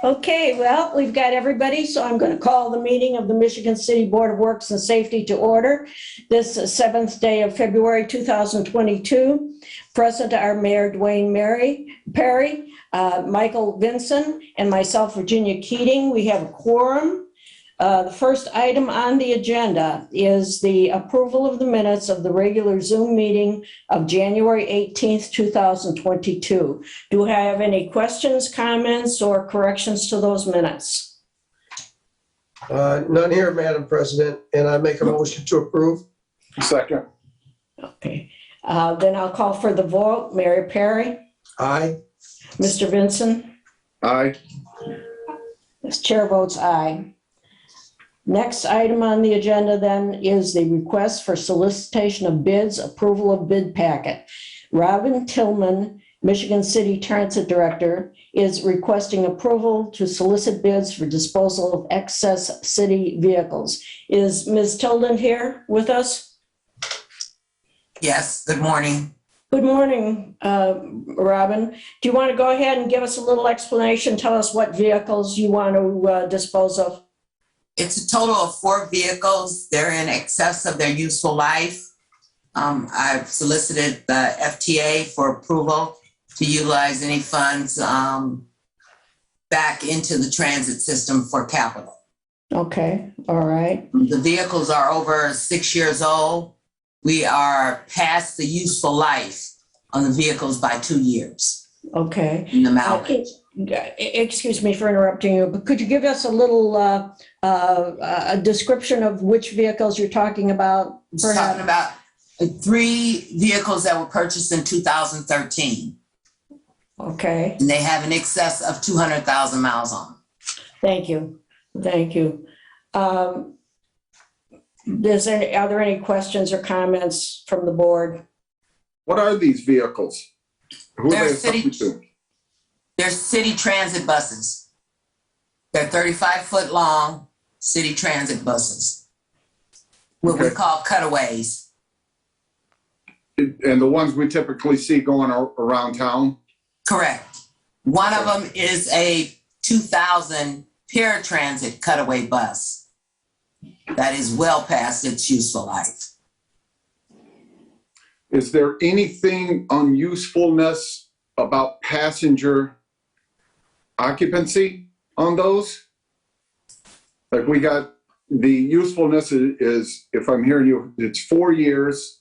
Okay, well, we've got everybody, so I'm going to call the meeting of the Michigan City Board of Works and Safety to order. This seventh day of February 2022. Present are Mayor Dwayne Perry, Michael Vinson, and myself, Virginia Keating. We have a quorum. The first item on the agenda is the approval of the minutes of the regular Zoom meeting of January 18th, 2022. Do I have any questions, comments, or corrections to those minutes? None here, Madam President, and I make a motion to approve. Second. Okay, then I'll call for the vote. Mayor Perry? Aye. Mr. Vinson? Aye. As chair votes aye. Next item on the agenda then is the request for solicitation of bids, approval of bid packet. Robin Tillman, Michigan City Transit Director, is requesting approval to solicit bids for disposal of excess city vehicles. Is Ms. Tilden here with us? Yes, good morning. Good morning, Robin. Do you want to go ahead and give us a little explanation? Tell us what vehicles you want to dispose of. It's a total of 4 vehicles. They're in excess of their useful life. I've solicited the FTA for approval to utilize any funds back into the transit system for capital. Okay, all right. The vehicles are over 6 years old. We are past the useful life on the vehicles by 2 years. Okay. In the mileage. Excuse me for interrupting you, but could you give us a little a description of which vehicles you're talking about? We're talking about 3 vehicles that were purchased in 2013. Okay. And they have an excess of 200,000 miles on them. Thank you. Thank you. Are there any questions or comments from the board? What are these vehicles? Who are they assigned to? They're city transit buses. They're 35-foot long city transit buses. What we call cutaways. And the ones we typically see going around town? Correct. One of them is a 2000 paratransit cutaway bus that is well past its useful life. Is there anything unusefulness about passenger occupancy on those? Like we got the usefulness is, if I'm hearing you, it's 4 years.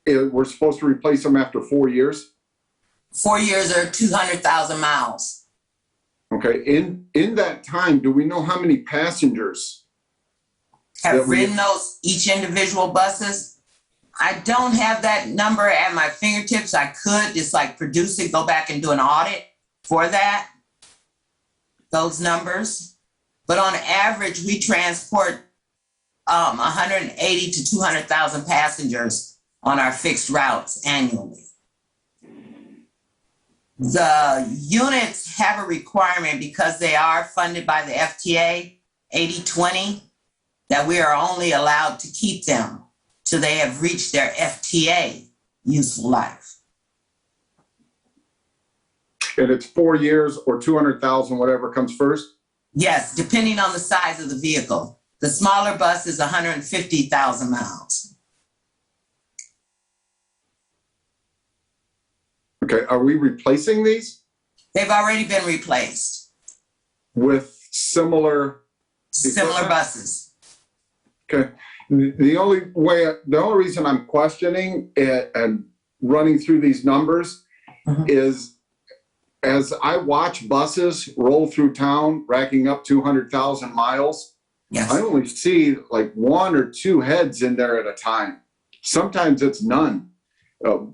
We're supposed to replace them after 4 years? 4 years or 200,000 miles. Okay, in that time, do we know how many passengers have ridden those each individual buses? I don't have that number at my fingertips. I could just like produce it, go back and do an audit for that, those numbers. But on average, we transport 180 to 200,000 passengers on our fixed routes annually. The units have a requirement because they are funded by the FTA 80/20 that we are only allowed to keep them till they have reached their FTA useful life. And it's 4 years or 200,000, whatever comes first? Yes, depending on the size of the vehicle. The smaller bus is 150,000 miles. Okay, are we replacing these? They've already been replaced. With similar buses. Okay. The only reason I'm questioning it and running through these numbers is as I watch buses roll through town, racking up 200,000 miles, yes. I only see like 1 or 2 heads in there at a time. Sometimes it's none.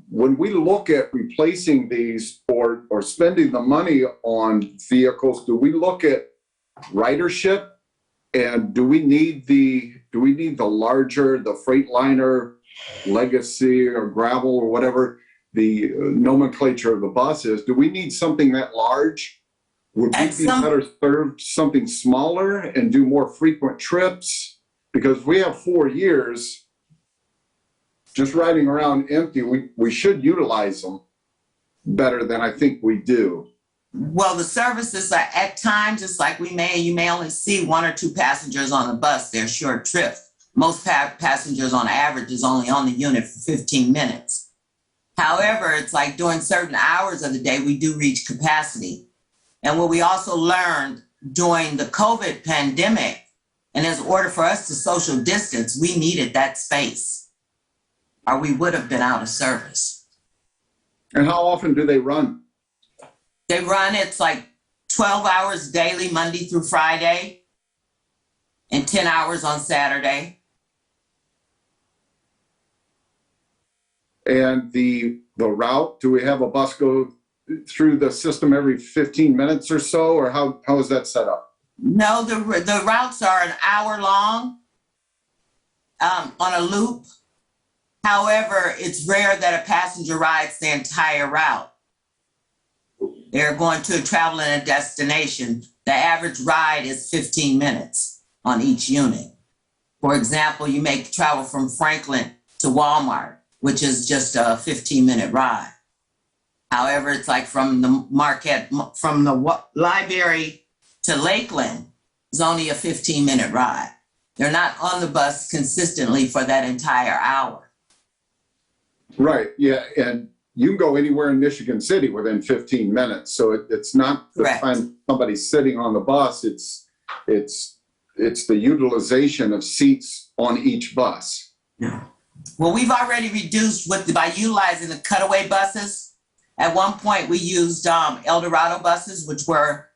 When we look at replacing these or spending the money on vehicles, do we look at ridership? And do we need the larger, the Freightliner, Legacy or Gravel or whatever the nomenclature of the bus is? Do we need something that large? Would we be better served something smaller and do more frequent trips? Because we have 4 years just riding around empty, we should utilize them better than I think we do. Well, the services are at times, it's like you may only see 1 or 2 passengers on the bus. They're short trips. Most passengers on average is only on the unit for 15 minutes. However, it's like during certain hours of the day, we do reach capacity. And what we also learned during the COVID pandemic, and in order for us to social distance, we needed that space, or we would have been out of service. And how often do they run? They run, it's like 12 hours daily, Monday through Friday, and 10 hours on Saturday. And the route, do we have a bus go through the system every 15 minutes or so, or how is that set up? No, the routes are an hour long on a loop. However, it's rare that a passenger rides the entire route. They're going to travel in a destination. The average ride is 15 minutes on each unit. For example, you may travel from Franklin to Walmart, which is just a 15-minute ride. However, it's like from the library to Lakeland is only a 15-minute ride. They're not on the bus consistently for that entire hour. Right, yeah, and you can go anywhere in Michigan City within 15 minutes. So it's not the Correct. time somebody's sitting on the bus, it's the utilization of seats on each bus. Well, we've already reduced by utilizing the cutaway buses. At one point, we used El Dorado buses, which were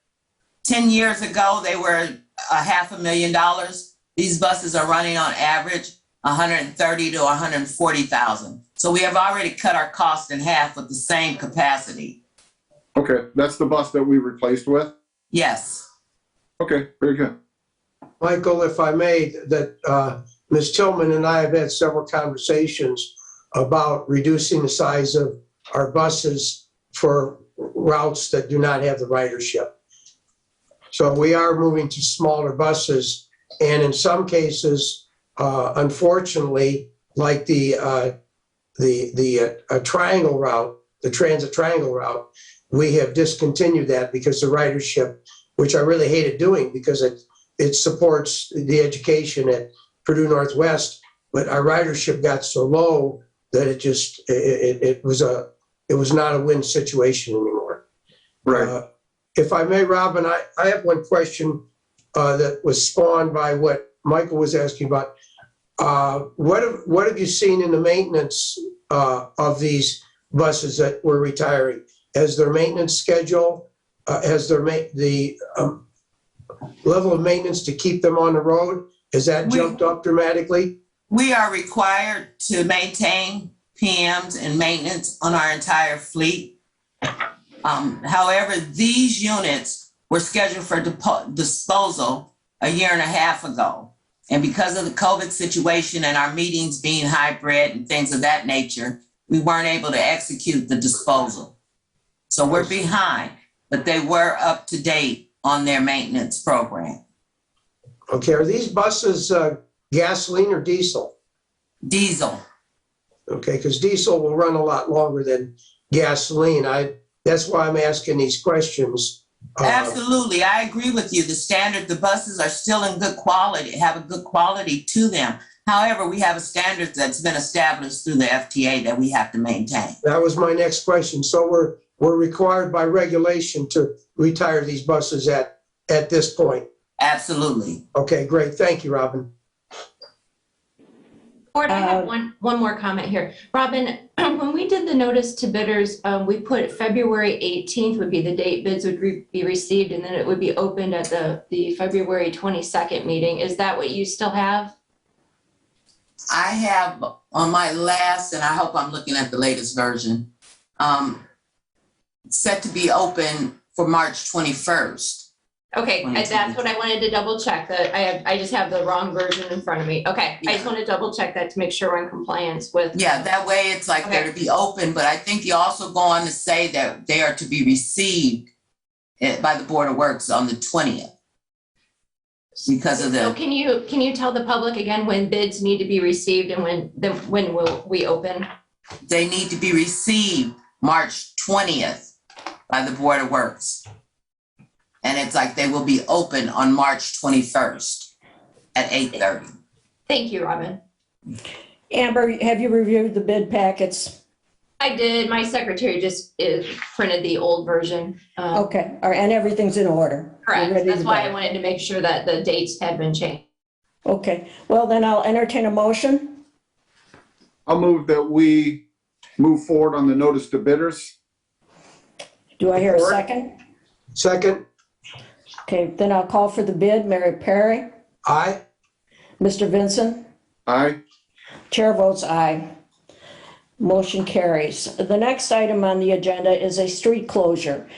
10 years ago, they were $500,000. These buses are running on average 130 to 140,000. So we have already cut our cost in half with the same capacity. Okay, that's the bus that we replaced with? Yes. Okay, very good. Michael, if I may, that Ms. Tillman and I have had several conversations about reducing the size of our buses for routes that do not have the ridership. So we are moving to smaller buses, and in some cases, unfortunately, like the triangle route, the transit triangle route, we have discontinued that because the ridership, which I really hated doing because it supports the education at Purdue Northwest, but our ridership got so low that it was not a win situation anymore. Right. If I may, Robin, I have one question that was spawned by what Michael was asking about. What have you seen in the maintenance of these buses that we're retiring? Has their maintenance schedule, has the level of maintenance to keep them on the road, has that jumped up dramatically? We are required to maintain PMs and maintenance on our entire fleet. However, these units were scheduled for disposal a year and a half ago. And because of the COVID situation and our meetings being hybrid and things of that nature, we weren't able to execute the disposal. So we're behind, but they were up to date on their maintenance program. Okay, are these buses gasoline or diesel? Diesel. Okay, because diesel will run a lot longer than gasoline. That's why I'm asking these questions. Absolutely, I agree with you. The buses are still in good quality, have a good quality to them. However, we have a standard that's been established through the FTA that we have to maintain. That was my next question. So we're required by regulation to retire these buses at this point. Absolutely. Okay, great. Thank you, Robin. Board, I have one more comment here. Robin, when we did the notice to bidders, we put February 18th would be the date bids would be received, and then it would be opened at the February 22nd meeting. Is that what you still have? I have on my last, and I hope I'm looking at the latest version, set to be open for March 21st. Okay, that's what I wanted to double check. That I just have the wrong version in front of me. Okay, I just want to double check that to make sure we're in compliance with. Yeah, that way it's like they're to be open, but I think you also go on to say that they are to be received by the Board of Works on the 20th. Because of So can you tell the public again when bids need to be received and when will we open? They need to be received March 20th by the Board of Works. and it's like they will be open on March 21st at 8:30. Thank you, Robin. Amber, have you reviewed the bid packets? I did. My secretary just printed the old version. Okay, all right, and everything's in order? You're Correct. ready That's to why go. I wanted to make sure that the dates had been changed. Okay, well, then I'll entertain a motion. I'll move that we move forward on the notice to bidders. Do I hear a Support. second? Second, Okay, then I'll call for the bid. Mary Perry, aye. Mr. Vincent, Aye. chair votes aye. Motion carries. The next item on the agenda is a street closure.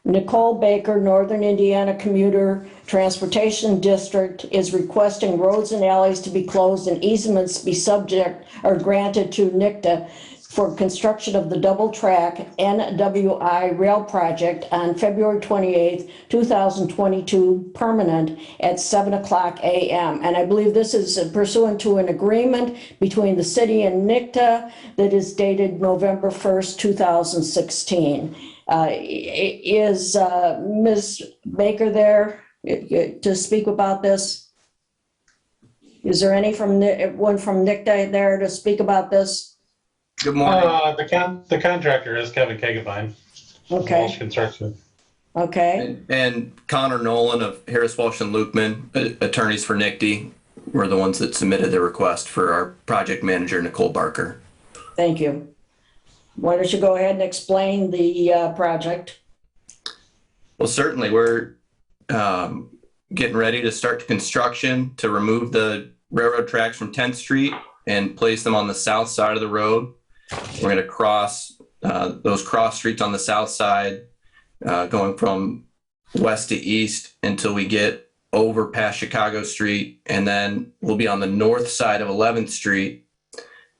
Nicole Baker, Northern Indiana Commuter Transportation District, is requesting roads and alleys to be closed and easements be subject or granted to NICTA for construction of the double track NWI rail project on February 28th, 2022, permanent at 7:00 a.m. And I believe this is pursuant to an agreement between the city and NICTA that is dated November 1st, 2016. Is Ms. Baker there to speak about this? Is there one from NICTA there to speak about this? Good morning. The contractor is Kevin Kegavine, Okay, Walsh Construction. okay, And Connor Nolan of Harris, Walsh and Lukeman, attorneys for NICD, were the ones that submitted the request for our project manager, Nicole Barker. thank you. Why don't you go ahead and explain the project? Well, certainly, we're getting ready to start construction to remove the railroad tracks from 10th Street and place them on the south side of the road. We're going to cross those cross streets on the south side, going from west to east until we get over past Chicago Street, and then we'll be on the north side of 11th Street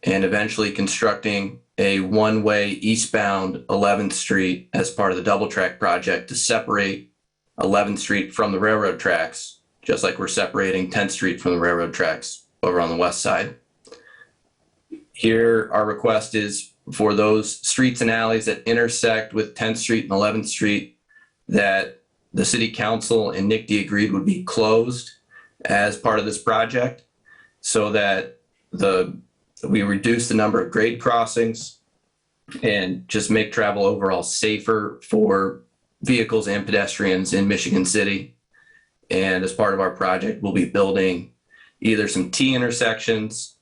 and eventually constructing a one-way eastbound 11th Street as part of the double track project to separate 11th Street from the railroad tracks, just like we're separating 10th Street from the railroad tracks over on the west side. Here, our request is for those streets and alleys that intersect with 10th Street and 11th Street that the city council and NICD agreed would be closed as part of this project so that we reduce the number of grade crossings and just make travel overall safer for vehicles and pedestrians in Michigan City. And as part of our project, we'll be building either some T intersections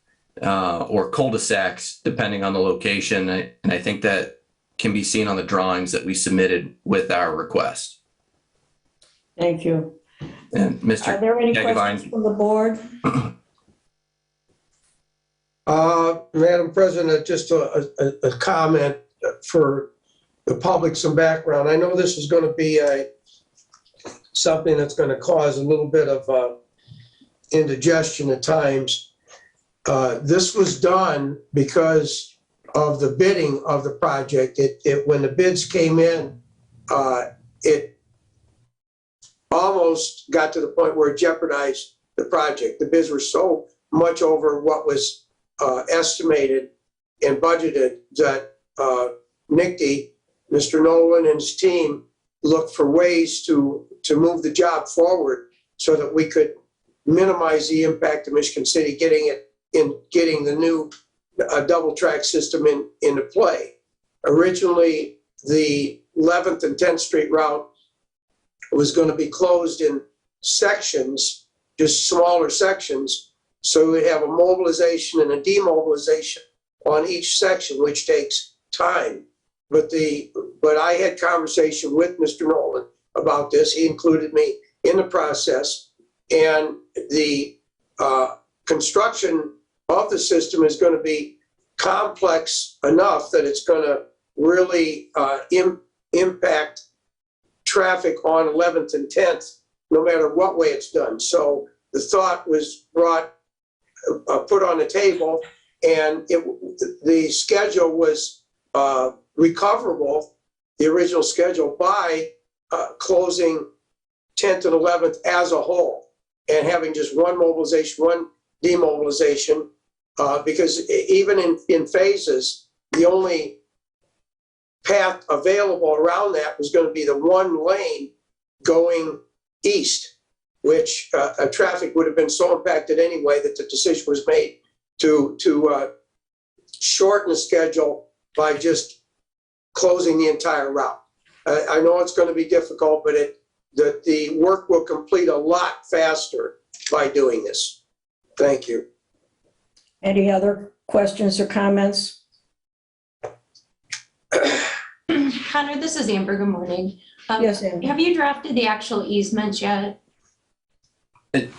or cul-de-sacs, depending on the location. And I think that can be seen on the drawings that we submitted with our request. Thank you. And Are Mr. there any Kegavine. questions from the board? Madam President, just a comment for the public, some background. I know this is going to be something that's going to cause a little bit of indigestion at times. This was done because of the bidding of the project. When the bids came in, it almost got to the point where it jeopardized the project. The bids were so much over what was estimated and budgeted that NICD, Mr. Nolan and his team looked for ways to move the job forward so that we could minimize the impact of Michigan City getting the new double track system into play. Originally, the 11th and 10th Street route was going to be closed in sections, just smaller sections. So we have a mobilization and a demobilization on each section, which takes time. But I had conversation with Mr. Nolan about this. He included me in the process, and the construction of the system is going to be complex enough that it's going to really impact traffic on 11th and 10th, no matter what way it's done. So the thought was put on the table, and the schedule was recoverable, the original schedule, by closing 10th and 11th as a whole and having just one mobilization, one demobilization, because even in phases, the only path available around that was going to be the one lane going east, which traffic would have been so impacted anyway that the decision was made to shorten the schedule by just closing the entire route. I know it's going to be difficult, but the work will complete a lot faster by doing this. Thank you. Any other questions or comments? Connor, this is Amber. Good morning. Yes, Amber. Have you drafted the actual easements yet?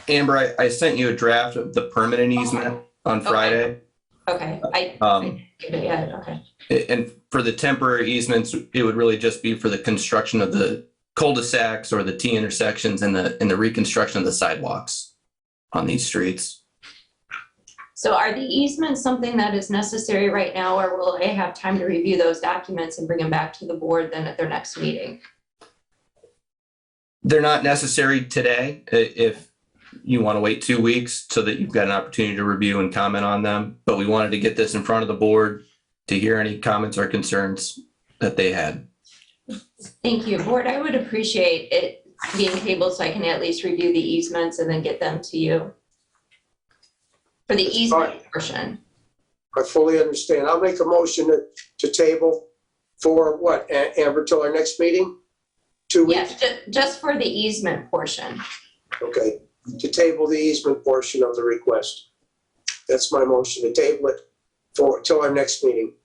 Amber, I sent you a draft of the permanent easement on Friday. Okay, I Um, didn't get it yet. Okay. And for the temporary easements, it would really just be for the construction of the cul-de-sacs or the T intersections and the reconstruction of the sidewalks on these streets. So are the easements something that is necessary right now, or will I have time to review those documents and bring them back to the board then at their next meeting? They're not necessary today if you want to wait 2 weeks so that you've got an opportunity to review and comment on them. But we wanted to get this in front of the board to hear any comments or concerns that they had. Thank you, board. I would appreciate it being tabled so I can at least review the easements and then get them to you for the easement portion. I fully understand. I'll make a motion to table for what, Amber, till our next meeting? 2 weeks? Yes, just for the easement portion. Okay, to table the easement portion of the request. That's my motion, to table it till our next meeting.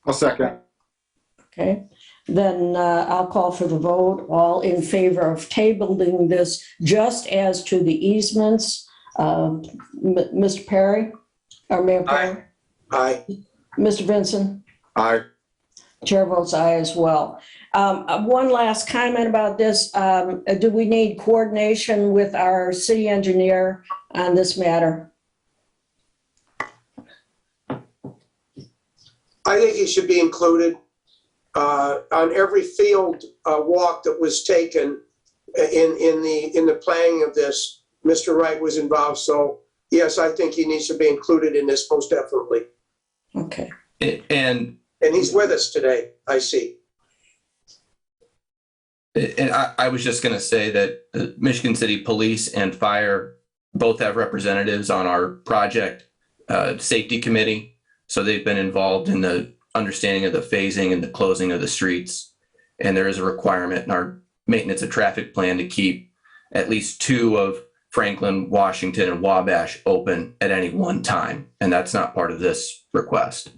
I'll second. Okay, then I'll call for the vote. All in favor of tabling this just as to the easements? Mr. Perry, or Mayor Perry? Aye. Mr. Vincent? Aye. Chair votes aye as well. One last comment about this. Do we need coordination with our city engineer on this matter? I think it should be included on every field walk that was taken in the planning of this. Mr. Wright was involved, so yes, I think he needs to be included in this most definitely. Okay. And he's with us today, I see. I was just going to say that Michigan City Police and Fire both have representatives on our project safety committee. So they've been involved in the understanding of the phasing and the closing of the streets. And there is a requirement in our maintenance of traffic plan to keep at least 2 of Franklin, Washington, and Wabash open at any one time. And that's not part of this request.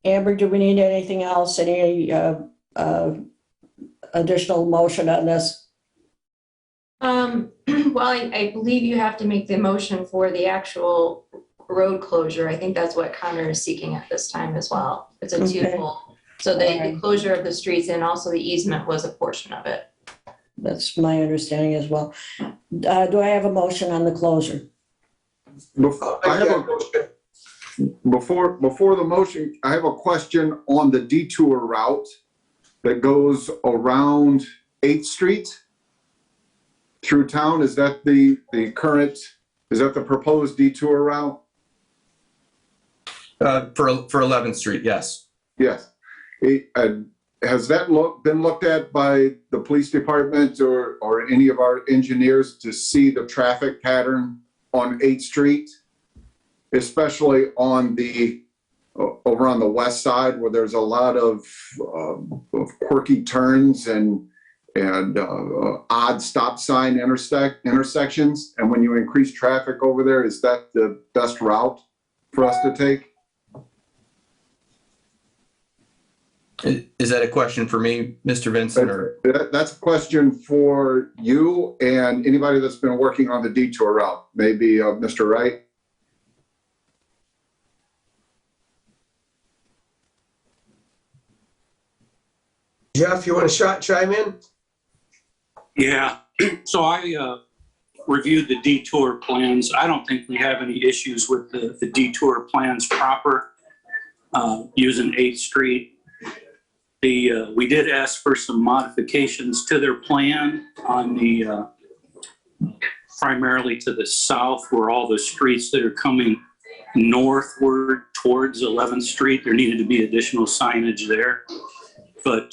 Amber, do we need anything else? Any additional motion on this? Well, I believe you have to make the motion for the actual road closure. I think that's what Connor is seeking at this time as well. It's a Okay. twofold. So the closure of the streets and also the easement was a portion of it. That's my understanding as well. Do I have a motion on the closure? Before the motion, I have a question on the detour route that goes around 8th Street through town. Is that the proposed detour route? For 11th Street, yes. Yes. Has that been looked at by the police department or any of our engineers to see the traffic pattern on 8th Street? Especially on over on the west side where there's a lot of quirky turns and odd stop sign intersections. And when you increase traffic over there, is that the best route for us to take? Is that a question for me, Mr. Vincent? Or? That's a question for you and anybody that's been working on the detour route. Maybe Mr. Wright? Jeff, you want to chime in? Yeah, so I reviewed the detour plans. I don't think we have any issues with the detour plans proper using 8th Street. We did ask for some modifications to their plan on the primarily to the south where all the streets that are coming northward towards 11th Street, there needed to be additional signage there. But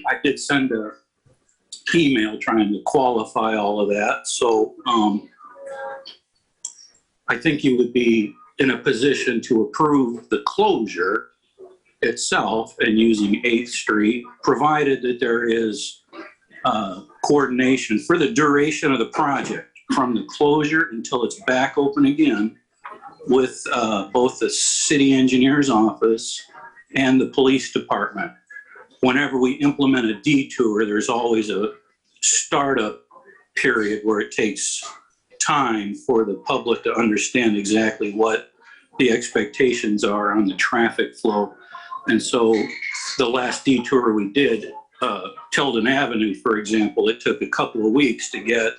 I did send a email trying to qualify all of that. So I think you would be in a position to approve the closure itself and using 8th Street, provided that there is coordination for the duration of the project, from the closure until it's back open again, with both the city engineer's office and the police department. Whenever we implement a detour, there's always a startup period where it takes time for the public to understand exactly what the expectations are on the traffic flow. And so the last detour we did, Tilden Avenue, for example, it took a couple of weeks to get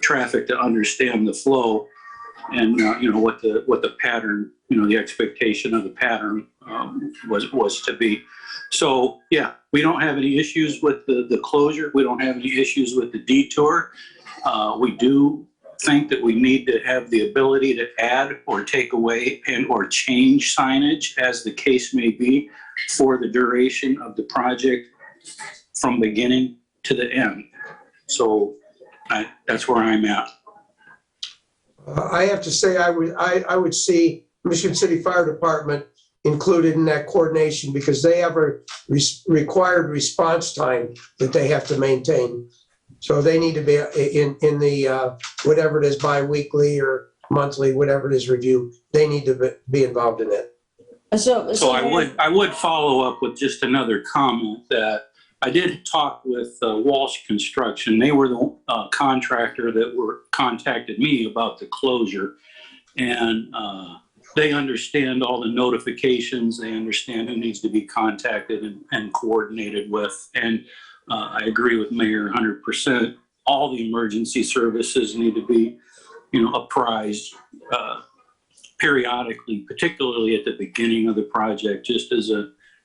traffic to understand the flow and what the pattern, the expectation of the pattern was to be. So yeah, we don't have any issues with the closure. We don't have any issues with the detour. We do think that we need to have the ability to add or take away and or change signage, as the case may be, for the duration of the project from beginning to the end. So that's where I'm at. I have to say, I would see Michigan City Fire Department included in that coordination, because they have a required response time that they have to maintain. So they need to be in the, whatever it is, bi-weekly or monthly, whatever it is, review, they need to be involved in it. So I would follow up with just another comment that I did talk with Walsh Construction. They were the contractor that contacted me about the closure, and they understand all the notifications. They understand who needs to be contacted and coordinated with. And I agree with Mayor 100%. All the emergency services need to be, apprised periodically, particularly at the beginning of the project, just as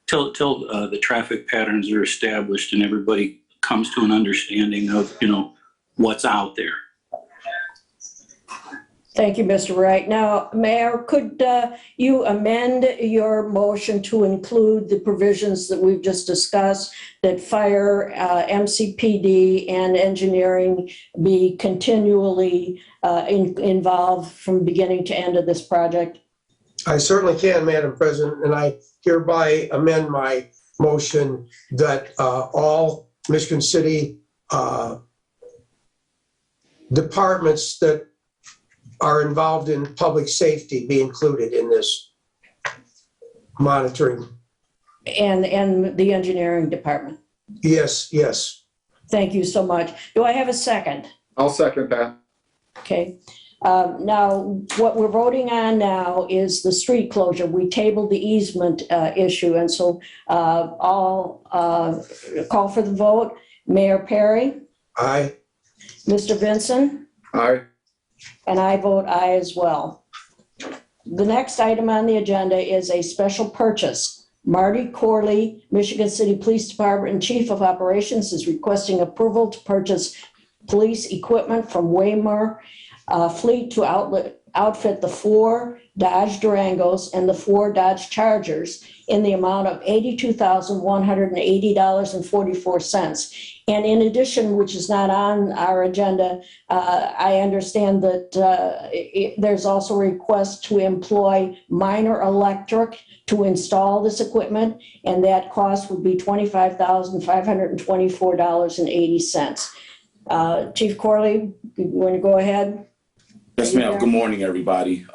till the traffic patterns are established and everybody comes to an understanding of, what's out there. Thank you, Mr. Wright. Now, Mayor, could you amend your motion to include the provisions that we've just discussed, that fire, MCPD, and engineering be continually involved from beginning to end of this project? I certainly can, Madam President, and I hereby amend my motion that all Michigan City departments that are involved in public safety be included in this monitoring. And the engineering department. Yes, yes. Thank you so much. Do I have a second? I'll second that. Okay. Now, what we're voting on now is the street closure. We tabled the easement issue, and so I'll call for the vote. Mayor Perry? Aye. Mr. Vinson? Aye. And I vote aye as well. The next item on the agenda is a special purchase. Marty Corley, Michigan City Police Department Chief of Operations, is requesting approval to purchase police equipment from Waymar Fleet to outfit the 4 Dodge Durangos and the 4 Dodge Chargers in the amount of $82,180.44. And in addition, which is not on our agenda, I understand that there's also a request to employ Minor Electric to install this equipment, and that cost would be $25,524.80. Chief Corley, you want to go ahead? Yes, ma'am. Good morning, everybody.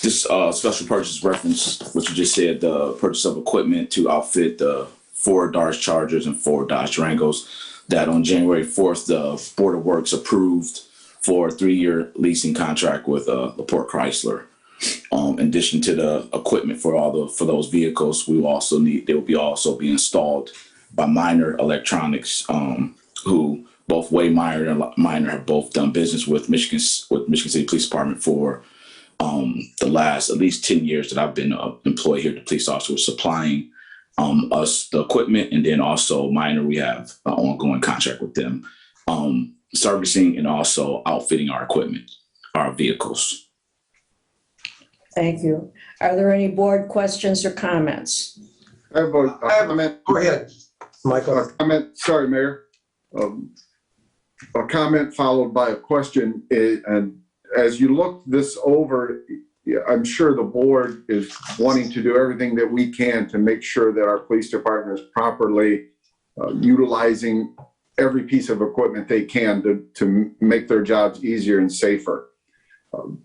This special purchase reference, what you just said, the purchase of equipment to outfit the 4 Dodge Chargers and 4 Dodge Durangos, that on January 4th, the Board of Works approved for a 3-year leasing contract with LaPorte Chrysler. In addition to the equipment for those vehicles, they will also be installed by Minor Electronics, who both Waymire and Minor have both done business with Michigan City Police Department for the last at least 10 years that I've been employed here at the police officer, supplying us the equipment, and then also Minor, we have an ongoing contract with them, servicing and also outfitting our equipment, our vehicles. Thank you. Are there any board questions or comments? I have a comment. Go ahead. Michael? A comment, sorry, Mayor. A comment followed by a question. And as you look this over, I'm sure the board is wanting to do everything that we can to make sure that our police department is properly utilizing every piece of equipment they can to make their jobs easier and safer.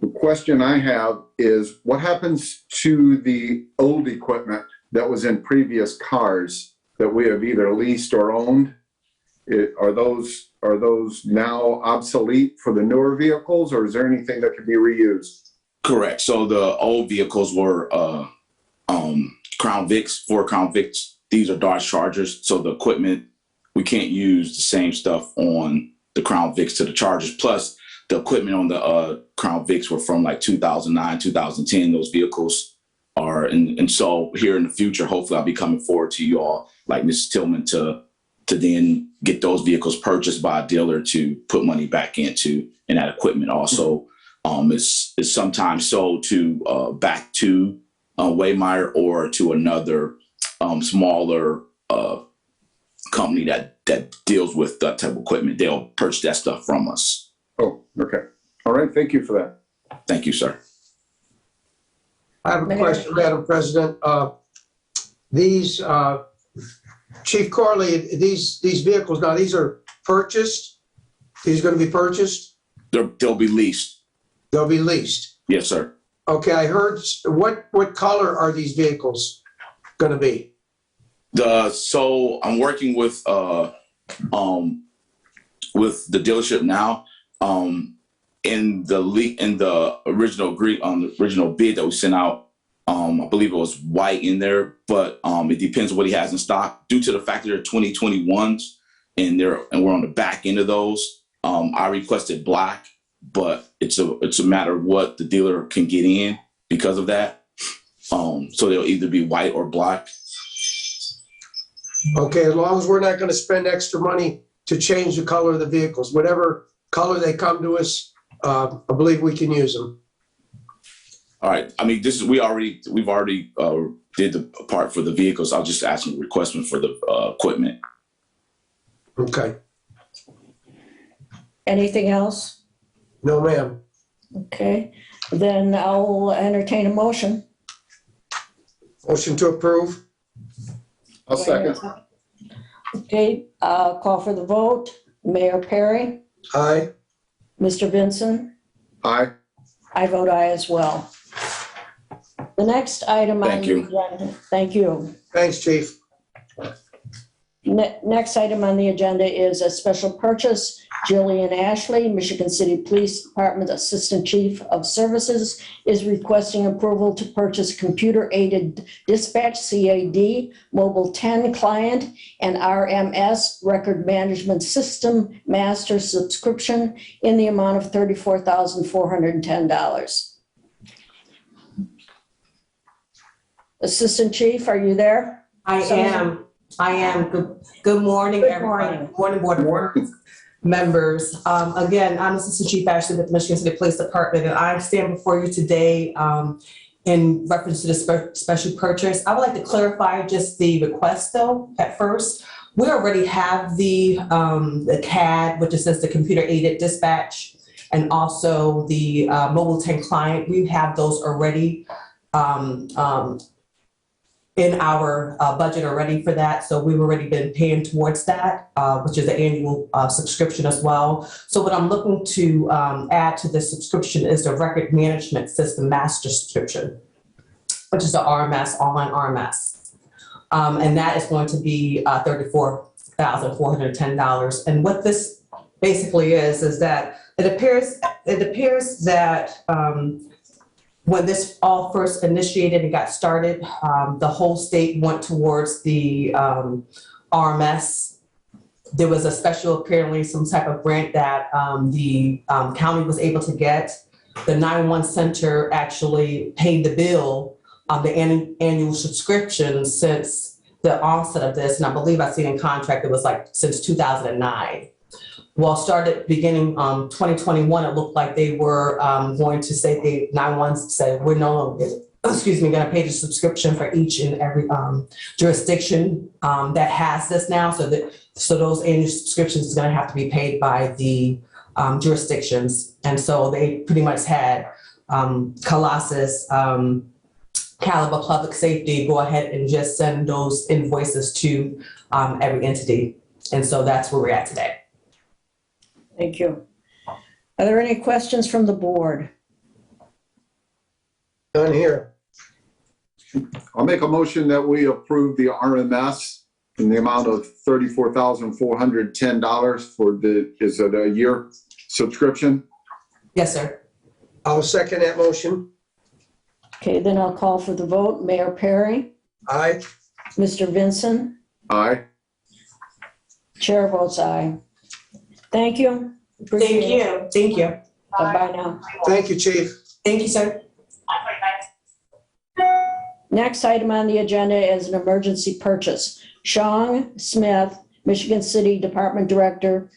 The question I have is, what happens to the old equipment that was in previous cars that we have either leased or owned? Are those now obsolete for the newer vehicles, or is there anything that can be reused? Correct. So the old vehicles were Crown Vics, Ford Crown Vics. These are Dodge Chargers. So the equipment, we can't use the same stuff on the Crown Vics to the Chargers. Plus, the equipment on the Crown Vics were from like 2009, 2010. Those vehicles are, and so here in the future, hopefully I'll be coming forward to you all, like Mrs. Tillman, to then get those vehicles purchased by a dealer to put money back into, and that equipment also is sometimes sold to back to Waymeyer or to another smaller company that deals with that type of equipment. They'll purchase that stuff from us. Oh, okay. All right. Thank you for that. Thank you, sir. I have a question, Madam President. These, Chief Corley, these vehicles, now these are purchased? These going to be purchased? They'll be leased. They'll be leased? Yes, sir. Okay, I heard, what color are these vehicles going to be? So I'm working with the dealership now. In the original bid that we sent out, I believe it was white in there, but it depends on what he has in stock. Due to the fact that they're 2021s and we're on the back end of those, I requested black, but it's a matter of what the dealer can get in because of that. So they'll either be white or black. Okay, as long as we're not going to spend extra money to change the color of the vehicles, whatever color they come to us, I believe we can use them. All right. I mean, we've already did the part for the vehicles. I'll just ask them requestment for the equipment. Okay. Anything else? No, ma'am. Okay, then I'll entertain a motion. Motion to approve? I'll second. Okay, call for the vote. Mayor Perry, Aye. Mr. Vinson, Aye. I vote aye as well. The next item on Thank the you. agenda. Thank you. Thanks, Chief. Next item on the agenda is a special purchase. Jillian Ashley, Michigan City Police Department Assistant Chief of Services, is requesting approval to purchase computer-aided dispatch, CAD, Mobile 10 client, and RMS, Record Management System Master subscription in the amount of $34,410. Assistant Chief, are you there? I am. Good morning, Good everybody. morning. Board members. Again, I'm Assistant Chief Ashley with the Michigan City Police Department, and I stand before you today in reference to the special purchase. I would like to clarify just the request, though, at first. We already have the CAD, which is the computer-aided dispatch, and also the Mobile 10 client. We have those already in our budget already for that. So we've already been paying towards that, which is the annual subscription as well. So what I'm looking to add to this subscription is the Record Management System Master subscription, which is the RMS, online RMS. And that is going to be $34,410. And what this basically is that it appears that when this all first initiated and got started, the whole state went towards the RMS. There was a special, apparently some type of grant that the county was able to get. The 911 center actually paid the bill on the annual subscription since the onset of this. And I believe I see in contract, it was like since 2009. Well, started beginning 2021, it looked like they were going to say, 911 said, we're no longer gonna pay the subscription for each and every jurisdiction that has this now. So those annual subscriptions is gonna have to be paid by the jurisdictions. And so they pretty much had Colossus, Caliber Public Safety go ahead and just send those invoices to every entity. And so that's where we're at today. Thank you. Are there any questions from the board? None here. I'll make a motion that we approve the RMS in the amount of $34,410 for is it a year subscription? Yes, sir. I'll second that motion. Okay, then I'll call for the vote. Mayor Perry, Aye. Mr. Vincent, Aye. chair votes aye. Thank you. Thank you. Thank you. Bye now. Thank you, Chief. Thank you, sir. Next item on the agenda is an emergency purchase. Sean Smith, Michigan City Department Director,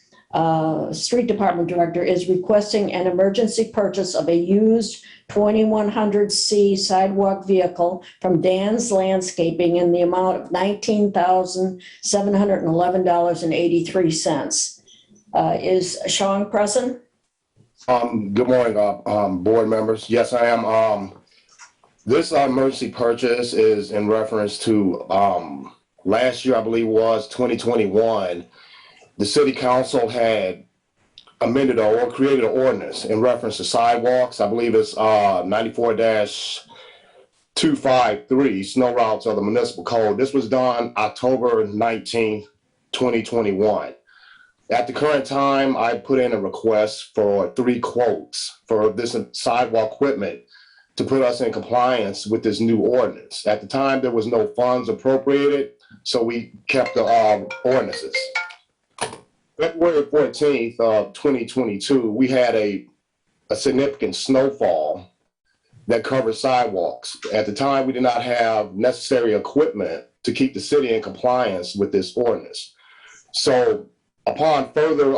Street Department Director, is requesting an emergency purchase of a used 2100C sidewalk vehicle from Dan's Landscaping in the amount of $19,711.83. Is Sean present? Good morning, board members. Yes, I am. This emergency purchase is in reference to last year, I believe was 2021. The city council had amended or created an ordinance in reference to sidewalks. I believe it's 94-253 snow routes of the municipal code. This was done October 19, 2021. At the current time, I put in a request for 3 quotes for this sidewalk equipment to put us in compliance with this new ordinance. At the time, there was no funds appropriated, so we kept the ordinances. February 14th of 2022, we had a significant snowfall that covered sidewalks. At the time, we did not have necessary equipment to keep the city in compliance with this ordinance. So upon further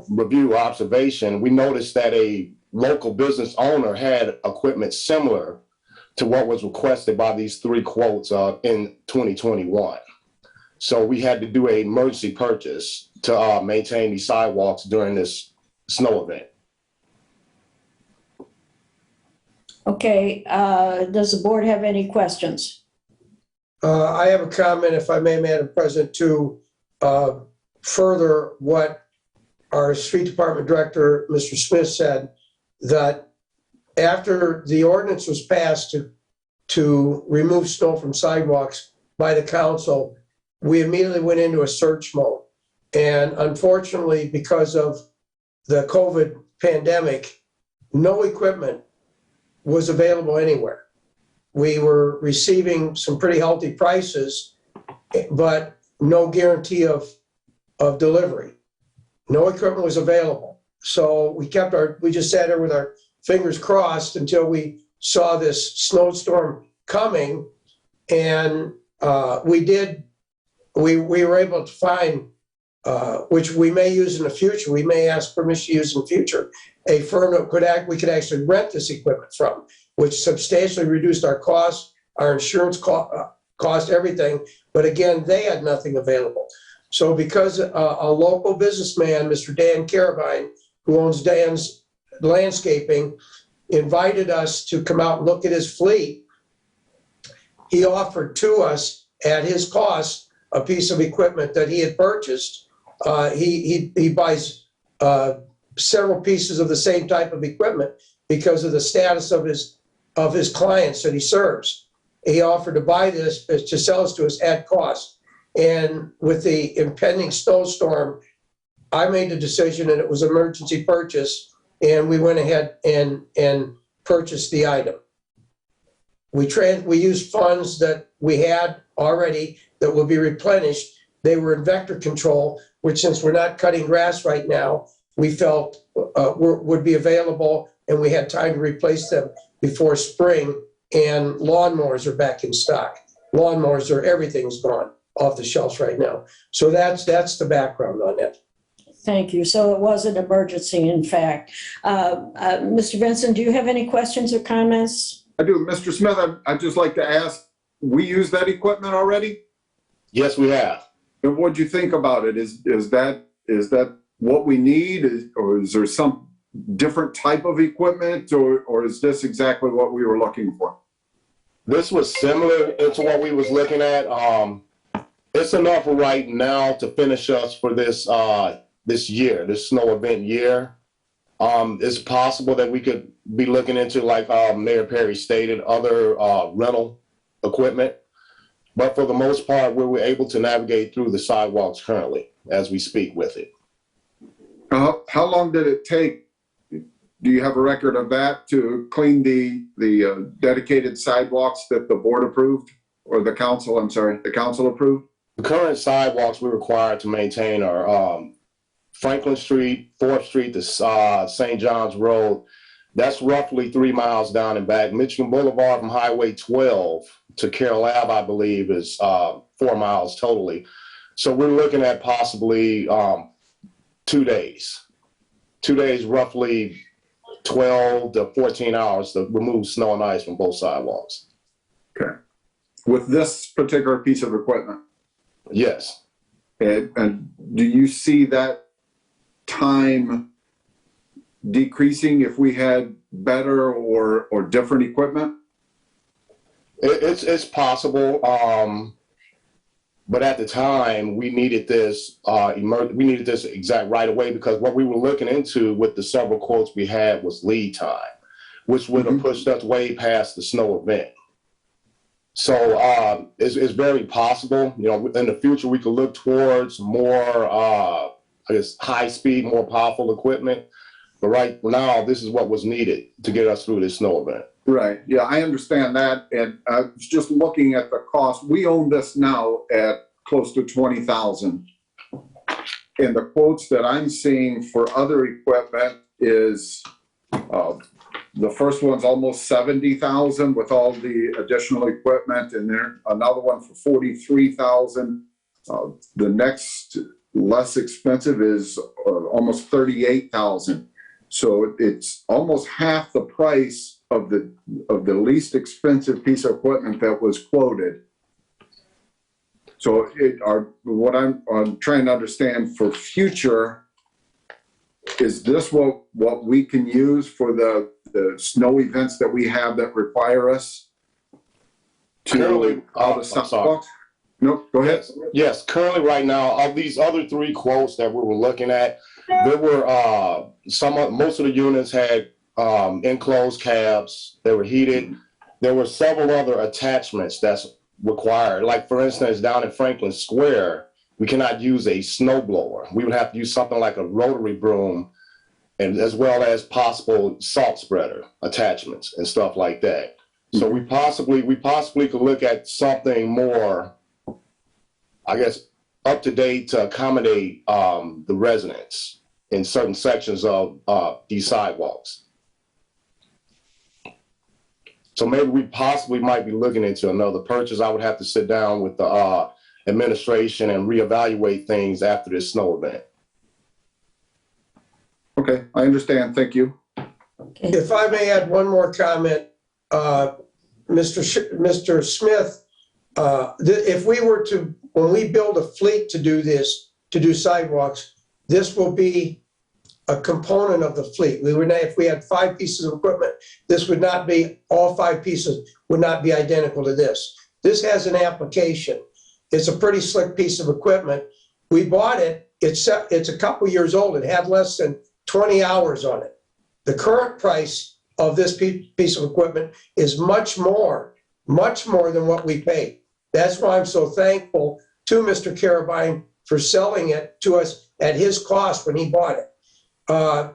review, observation, we noticed that a local business owner had equipment similar to what was requested by these 3 quotes in 2021. So we had to do an emergency purchase to maintain these sidewalks during this snow event. Okay, does the board have any questions? I have a comment, if I may, Madam President, to further what our Street Department Director, Mr. Smith, said, that after the ordinance was passed to remove snow from sidewalks by the council, we immediately went into a search mode. And unfortunately, because of the COVID pandemic, no equipment was available anywhere. We were receiving some pretty healthy prices, but no guarantee of delivery. No equipment was available. So we just sat there with our fingers crossed until we saw this snowstorm coming. And we were able to find, which we may use in the future, we may ask permission to use in the future, a firm that we could actually rent this equipment from, which substantially reduced our costs, our insurance cost, everything. But again, they had nothing available. So because a local businessman, Mr. Dan Carabine, who owns Dan's Landscaping, invited us to come out and look at his fleet, he offered to us at his cost a piece of equipment that he had purchased. He buys several pieces of the same type of equipment because of the status of his clients that he serves. He offered to buy this, to sell this to us at cost. And with the impending snowstorm, I made the decision, and it was an emergency purchase, and we went ahead and purchased the item. We used funds that we had already that will be replenished. They were in vector control, which, since we're not cutting grass right now, we felt would be available, and we had time to replace them before spring. And lawnmowers are back in stock. Everything's gone off the shelves right now. So that's the background on it. Thank you. So it was an emergency, in fact. Mr. Vincent, do you have any questions or comments? I do. Mr. Smith, I'd just like to ask, we use that equipment already? Yes, we have. And what'd you think about it? Is that what we need? Or is there some different type of equipment, or is this exactly what we were looking for? This was similar to what we was looking at. It's enough right now to finish us for this this snow event year. It's possible that we could be looking into, like Mayor Perry stated, other rental equipment. But for the most part, we were able to navigate through the sidewalks currently as we speak with it. How long did it take? Do you have a record of that to clean the dedicated sidewalks that the board approved, or the council? I'm sorry, the council approved. The current sidewalks we're required to maintain are Franklin Street, 4th Street to St. John's Road. That's roughly 3 miles down and back. Michigan Boulevard from Highway 12 to Carroll Ave, I believe, is 4 miles totally. So we're looking at possibly 2 days. 2 days, roughly 12 to 14 hours to remove snow and ice from both sidewalks. Okay. With this particular piece of equipment? Yes. And do you see that time decreasing if we had better or different equipment? It's possible, but at the time we needed this we needed this exact right away, because what we were looking into with the several quotes we had was lead time, which would have pushed us way past the snow event. So it's very possible, you know, in the future we could look towards more, I guess, high speed, more powerful equipment. But right now, this is what was needed to get us through this snow event. Right. Yeah, I understand that. And I was just looking at the cost. We own this now at close to $20,000. And the quotes that I'm seeing for other equipment is the first one's almost $70,000 with all the additional equipment in there. Another one for $43,000. The next less expensive is almost $38,000. So it's almost half the price of the least expensive piece of equipment that was quoted. So what I'm trying to understand for future, is this what we can use for the snow events that we have that require us to I'm sorry. No, go ahead. Yes, currently right now, of these other 3 quotes that we were looking at, there were most of the units had enclosed cabs. They were heated. There were several other attachments that's required. Like, for instance, down in Franklin Square, we cannot use a snow blower. We would have to use something like a rotary broom, and as well as possible salt spreader attachments and stuff like that. So we possibly could look at something more, I guess, up to date to accommodate the residents in certain sections of these sidewalks. So maybe we possibly might be looking into another purchase. I would have to sit down with the administration and reevaluate things after this snow event. Okay, I understand. Thank you. If I may add one more comment, Mr. Smith, if we were to, when we build a fleet to do this, to do sidewalks, this will be a component of the fleet. We would not, if we had 5 pieces of equipment, this would not be, all 5 pieces would not be identical to this. This has an application. It's a pretty slick piece of equipment. We bought it, it's a couple years old. It had less than 20 hours on it. The current price of this piece of equipment is much more than what we paid. That's why I'm so thankful to Mr. Carabine for selling it to us at his cost when he bought it.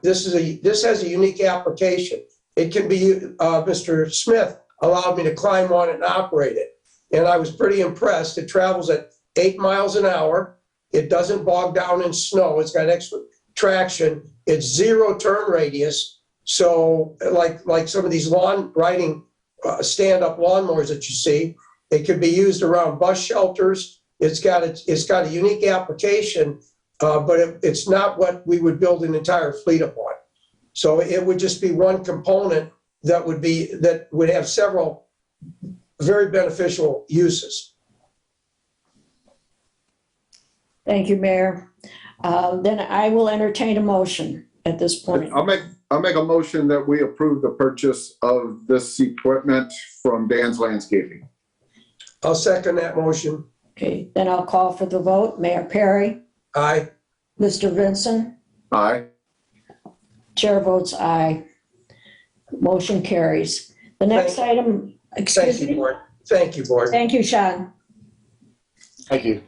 This has a unique application. It can be, Mr. Smith allowed me to climb on it and operate it. And I was pretty impressed. It travels at 8 miles an hour. It doesn't bog down in snow. It's got extra traction. It's 0 turn radius. So like some of these lawn riding stand-up lawnmowers that you see, it can be used around bus shelters. It's got a unique application, but it's not what we would build an entire fleet upon. So it would just be one component that would have several very beneficial uses. Thank you, Mayor. Then I will entertain a motion at this point. I'll make a motion that we approve the purchase of this equipment from Dan's Landscaping. I'll second that motion. Okay, then I'll call for the vote. Mayor Perry, Aye. Mr. Vincent, Aye. chair votes aye. Motion carries. The next item, excuse Thank you, me. Board. Thank you, Board. Thank you, Sean. Thank you.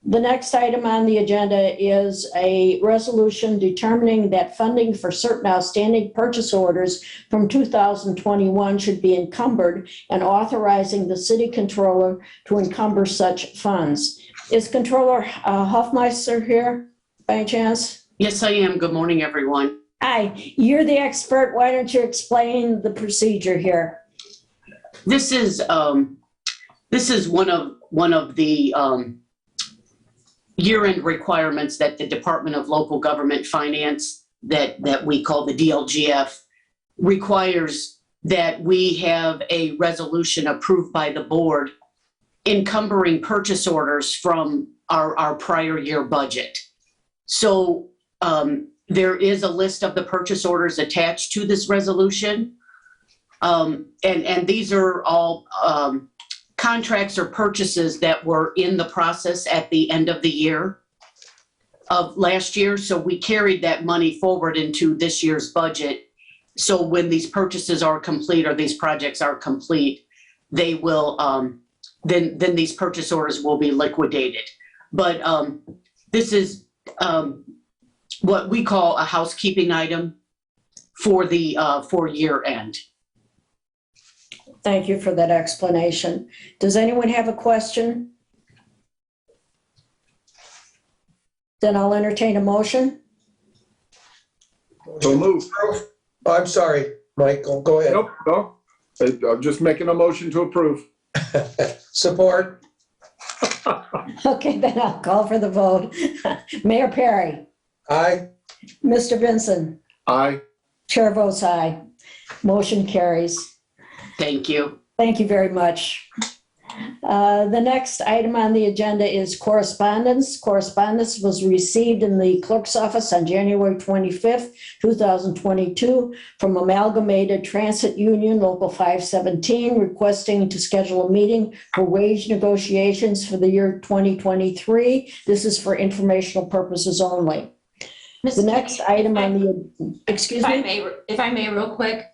The next item on the agenda is a resolution determining that funding for certain outstanding purchase orders from 2021 should be encumbered and authorizing the city controller to encumber such funds. Is Controller Hoffmeister here by any chance? Yes, I am. Good morning, everyone. Hi, you're the expert. Why don't you explain the procedure here? This is one of the year-end requirements that the Department of Local Government Finance, that we call the DLGF, requires that we have a resolution approved by the board encumbering purchase orders from our prior year budget. So there is a list of the purchase orders attached to this resolution. And these are all contracts or purchases that were in the process at the end of the year of last year. So we carried that money forward into this year's budget. So when these purchases are complete or these projects are complete, they will, then these purchase orders will be liquidated. But this is what we call a housekeeping item for the for year end. Thank you for that explanation. Does anyone have a question? Then I'll entertain a motion. So moved. Oh, I'm sorry, Michael, go ahead. Nope, no. I'm just making a motion to approve. Support. Okay, then I'll call for the vote. Mayor Perry, Aye. Mr. Vincent, Aye. chair votes aye. Motion carries. Thank you. Thank you very much. The next item on the agenda is correspondence. Correspondence was received in the clerk's office on January 25th, 2022 from Amalgamated Transit Union Local 517 requesting to schedule a meeting for wage negotiations for the year 2023. This is for informational purposes only. The next item on the, excuse me? If I may, real quick,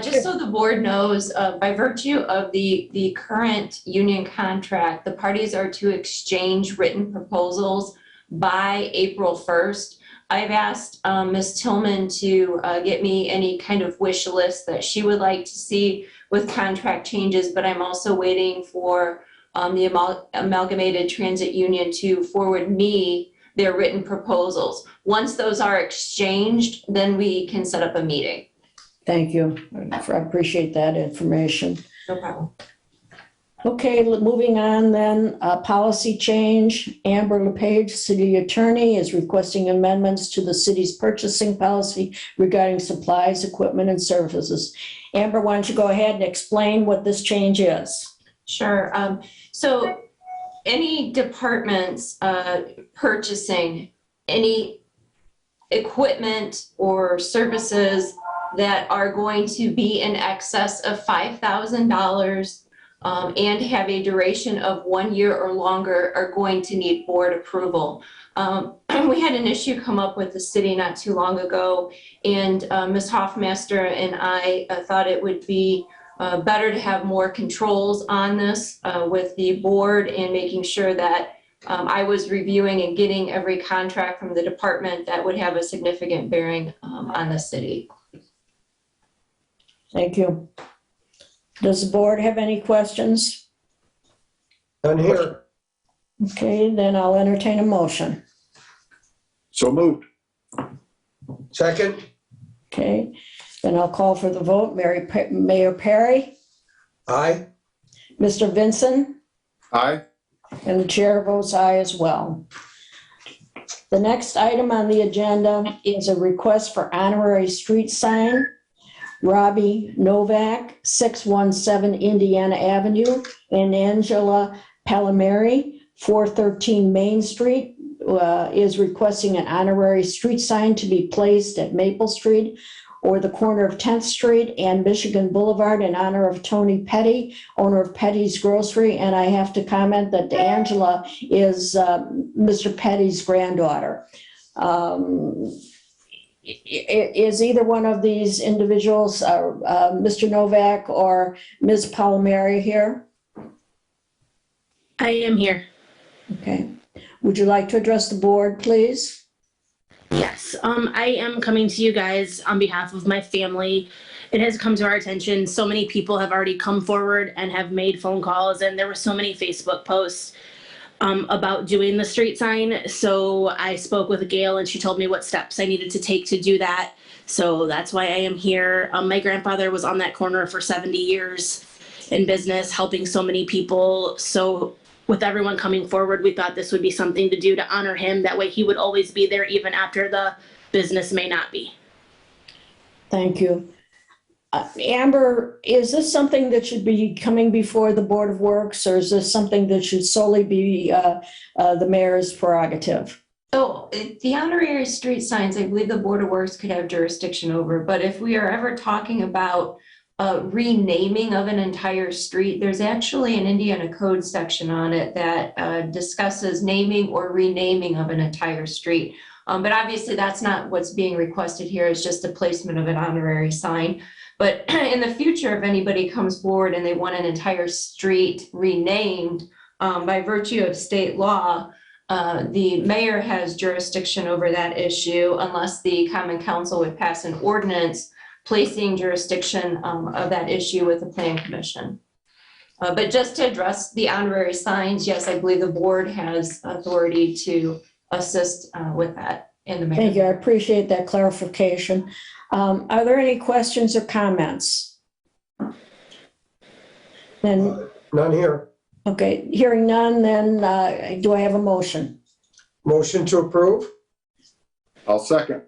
just so the board knows, by virtue of the current union contract, the parties are to exchange written proposals by April 1st. I've asked Ms. Tillman to get me any kind of wish list that she would like to see with contract changes, but I'm also waiting for the Amalgamated Transit Union to forward me their written proposals. Once those are exchanged, then we can set up a meeting. Thank you. I appreciate that information. No problem. Okay, moving on then, policy change. Amber LePage, City Attorney, is requesting amendments to the city's purchasing policy regarding supplies, equipment, and services. Amber, why don't you go ahead and explain what this change is? Sure. So any departments purchasing any equipment or services that are going to be in excess of $5,000 and have a duration of 1 year or longer are going to need board approval. We had an issue come up with the city not too long ago, and Ms. Hoffmeister and I thought it would be better to have more controls on this with the board and making sure that I was reviewing and getting every contract from the department that would have a significant bearing on the city. Thank you. Does the board have any questions? None here. Okay, then I'll entertain a motion. So moved. Second. Okay, then I'll call for the vote. Mayor Perry, Aye. Mr. Vincent, Aye. and the chair votes aye as well. The next item on the agenda is a request for honorary street sign. Robbie Novak, 617 Indiana Avenue, and Angela Palmieri, 413 Main Street, is requesting an honorary street sign to be placed at Maple Street or the corner of 10th Street and Michigan Boulevard in honor of Tony Petty, owner of Petty's Grocery. And I have to comment that Angela is Mr. Petty's granddaughter. Is either one of these individuals, Mr. Novak or Ms. Palmieri, here? I am here. Okay. Would you like to address the board, please? Yes, I am coming to you guys on behalf of my family. It has come to our attention. So many people have already come forward and have made phone calls, and there were so many Facebook posts about doing the street sign. So I spoke with Gail, and she told me what steps I needed to take to do that. So that's why I am here. My grandfather was on that corner for 70 years in business, helping so many people. So with everyone coming forward, we thought this would be something to do to honor him. That way he would always be there even after the business may not be. Thank you. Amber, is this something that should be coming before the Board of Works, or is this something that should solely be the mayor's prerogative? So the honorary street signs, I believe the Board of Works could have jurisdiction over, but if we are ever talking about renaming of an entire street, there's actually an Indiana Code section on it that discusses naming or renaming of an entire street. But obviously that's not what's being requested here. It's just a placement of an honorary sign. But in the future, if anybody comes forward and they want an entire street renamed, by virtue of state law, the mayor has jurisdiction over that issue unless the Common Council would pass an ordinance placing jurisdiction of that issue with the Plan Commission. But just to address the honorary signs, yes, I believe the board has authority to assist with that in the mayor. Thank you. I appreciate that clarification. Are there any questions or comments? Then, None here. okay, hearing none, then do I have a motion? Motion to approve? I'll second.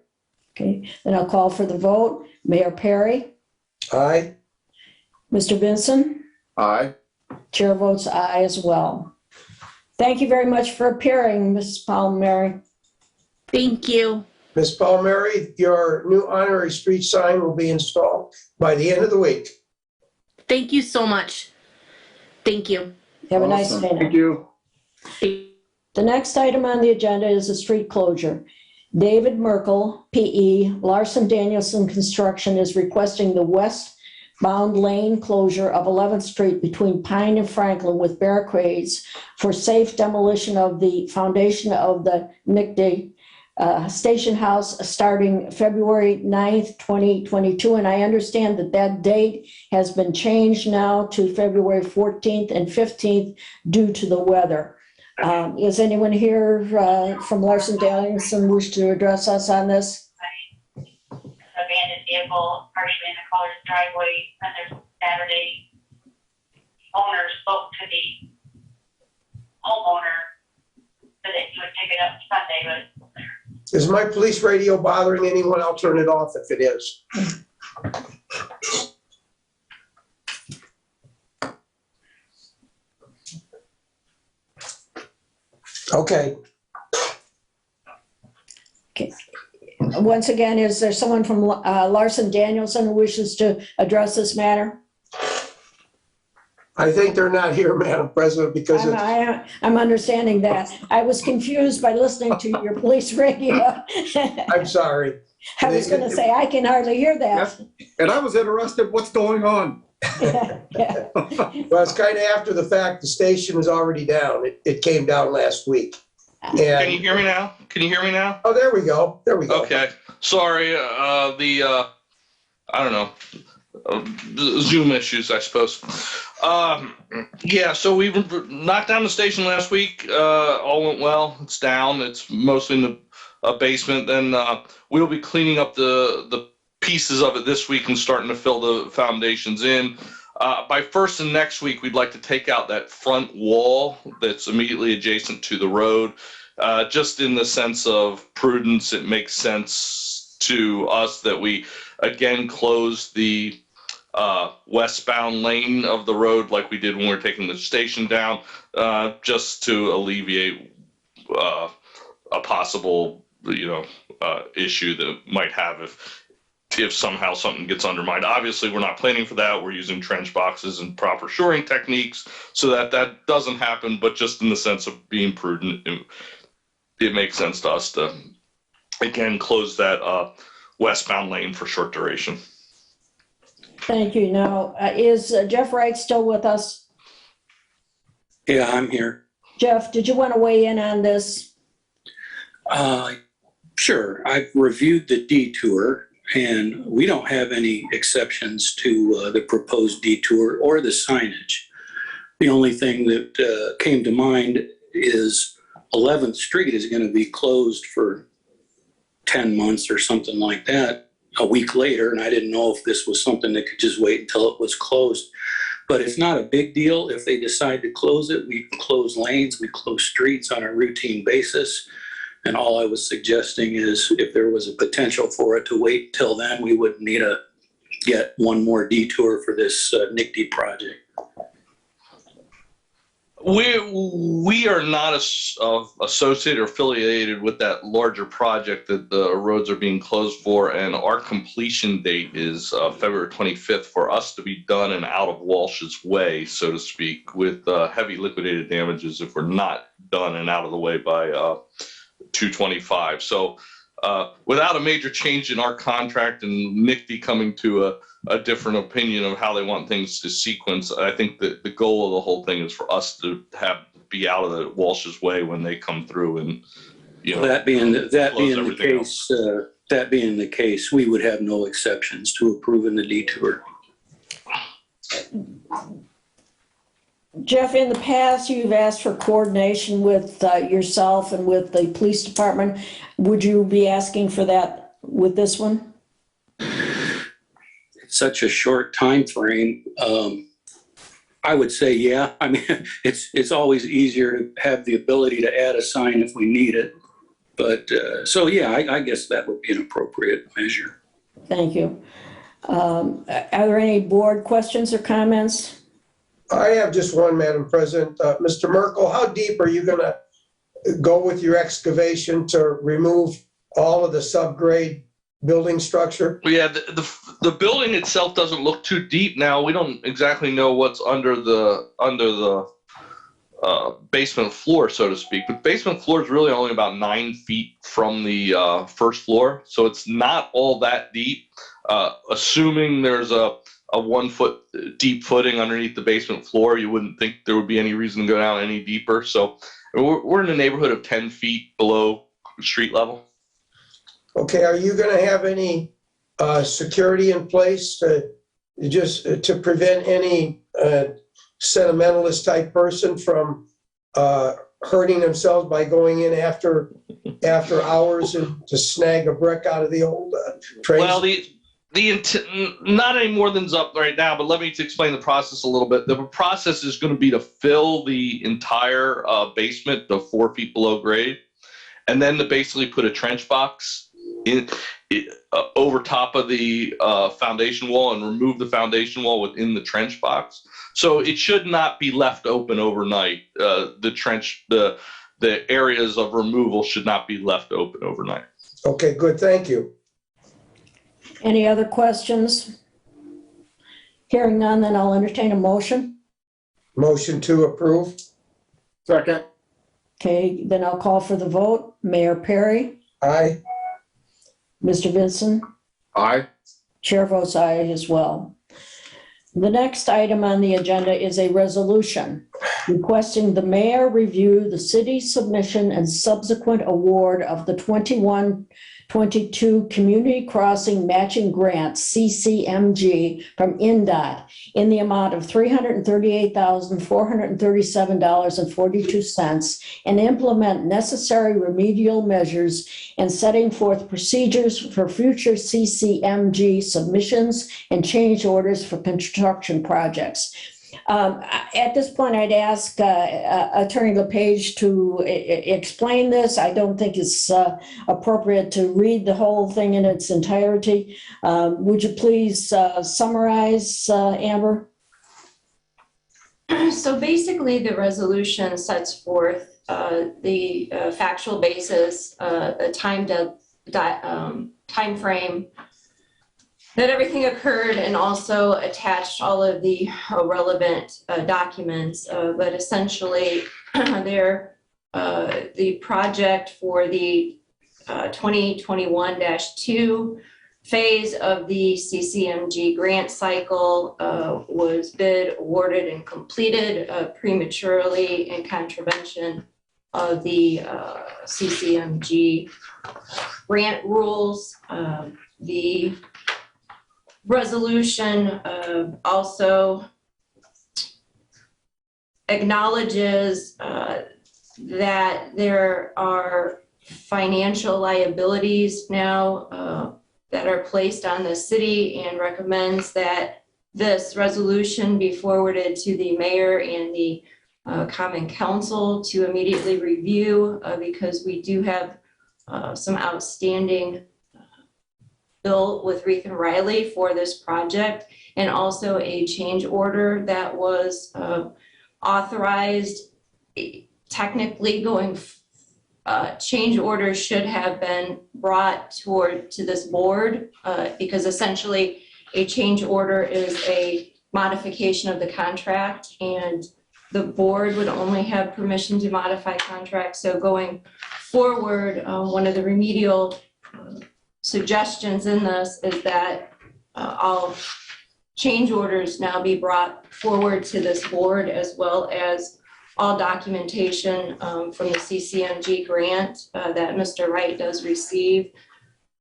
Okay, then I'll call for the vote. Mayor Perry, Aye. Mr. Vinson, Aye. chair votes aye as well. Thank you very much for appearing, Mrs. Palmieri. Thank you. Ms. Palmieri, your new honorary street sign will be installed by the end of the week. Thank you so much. Thank you. Have a nice Awesome. day. Thank you. The next item on the agenda is a street closure. David Merkel, PE, Larson Danielson Construction is requesting the westbound lane closure of 11th Street between Pine and Franklin with barricades for safe demolition of the foundation of the McDay Station House starting February 9th, 2022. And I understand that that date has been changed now to February 14th and 15th due to the weather. Is anyone here from Larson Danielson wish to address us on this? Abandoned vehicle partially in the Colors driveway, and there's Saturday. Owner spoke to the homeowner so that he would pick it up Sunday, but Is my police radio bothering anyone? I'll turn it off if it is. Okay. Okay. Once again, is there someone from Larson Danielson who wishes to address this matter? I think they're not here, Madam President, because it's, I'm understanding that. I was confused by listening to your police radio. I'm sorry. I was going to say, I can hardly hear that. And I was interested, what's going on? Yeah. Well, it's kind of after the fact. The station is already down. It came down last week. Can you And, hear me now? Can you hear me now? oh, there we go. There we go. Okay. Sorry, I don't know, Zoom issues, I suppose. Yeah, so we knocked down the station last week. All went well. It's down. It's mostly in the basement. Then we'll be cleaning up the pieces of it this week and starting to fill the foundations in. By first and next week, we'd like to take out that front wall that's immediately adjacent to the road. Just in the sense of prudence, it makes sense to us that we again close the westbound lane of the road like we did when we were taking the station down, just to alleviate a possible, issue that might have if somehow something gets undermined. Obviously, we're not planning for that. We're using trench boxes and proper shoring techniques so that that doesn't happen, but just in the sense of being prudent, it makes sense to us to, again, close that westbound lane for short duration. Thank you. Now, is Jeff Wright still with us? Yeah, I'm here. Jeff, did you want to weigh in on this? Sure. I've reviewed the detour, and we don't have any exceptions to the proposed detour or the signage. The only thing that came to mind is 11th Street is going to be closed for 10 months or something like that a week later, and I didn't know if this was something that could just wait until it was closed. But it's not a big deal if they decide to close it. We close lanes, we close streets on a routine basis. And all I was suggesting is if there was a potential for it to wait till then, we would need to get one more detour for this NICD project. We are not associated or affiliated with that larger project that the roads are being closed for, and our completion date is February 25th for us to be done and out of Walsh's way, so to speak, with heavy liquidated damages if we're not done and out of the way by 2/25. So without a major change in our contract and NICD coming to a different opinion of how they want things to sequence, I think that the goal of the whole thing is for us to be out of the Walsh's way when they come through, and That being the case, we would have no exceptions to approving the detour. Jeff, in the past, you've asked for coordination with yourself and with the police department. Would you be asking for that with this one? Such a short time frame. I would say, yeah. I mean, it's always easier to have the ability to add a sign if we need it. But so, yeah, I guess that would be an appropriate measure. Thank you. Are there any board questions or comments? I have just one, Madam President. Mr. Merkel, how deep are you going to go with your excavation to remove all of the subgrade building structure? Yeah, the building itself doesn't look too deep now. We don't exactly know what's under the basement floor, so to speak. But basement floor is really only about 9 feet from the first floor, so it's not all that deep. Assuming there's a 1 foot deep footing underneath the basement floor, you wouldn't think there would be any reason to go down any deeper. So we're in the neighborhood of 10 feet below street level. Okay, are you going to have any security in place to prevent any sentimentalist type person from hurting themselves by going in after hours and to snag a brick out of the old trains? Well, not any more than's up right now, but let me explain the process a little bit. The process is going to be to fill the entire basement to 4 feet below grade, and then to basically put a trench box over top of the foundation wall and remove the foundation wall within the trench box. So it should not be left open overnight. The areas of removal should not be left open overnight. Okay, good. Thank you. Any other questions? Hearing none, then I'll entertain a motion. Motion to approve. Second. Okay, then I'll call for the vote. Mayor Perry? Aye. Mr. Vinson? Aye. Chair votes aye as well. The next item on the agenda is a resolution requesting the mayor review the city's submission and subsequent award of the 21-22 Community Crossing Matching Grant, CCMG, from INDOT in the amount of $338,437.42 and implement necessary remedial measures and setting forth procedures for future CCMG submissions and change orders for construction projects. At this point, I'd ask Attorney LePage to explain this. I don't think it's appropriate to read the whole thing in its entirety. Would you please summarize, Amber? So basically, the resolution sets forth the factual basis, a time frame that everything occurred, and also attached all of the relevant documents. But essentially, the project for the 2021-2 phase of the CCMG grant cycle was bid, awarded, and completed prematurely in contravention of the CCMG grant rules. The resolution also acknowledges that there are financial liabilities now that are placed on the city, and recommends that this resolution be forwarded to the mayor and the common council to immediately review, because we do have some outstanding bill with Reith and Riley for this project, and also a change order that was authorized. Technically, change orders should have been brought to this board, because essentially a change order is a modification of the contract, and the board would only have permission to modify contracts. So going forward, one of the remedial suggestions in this is that all change orders now be brought forward to this board, as well as all documentation from the CCMG grant that Mr. Wright does receive.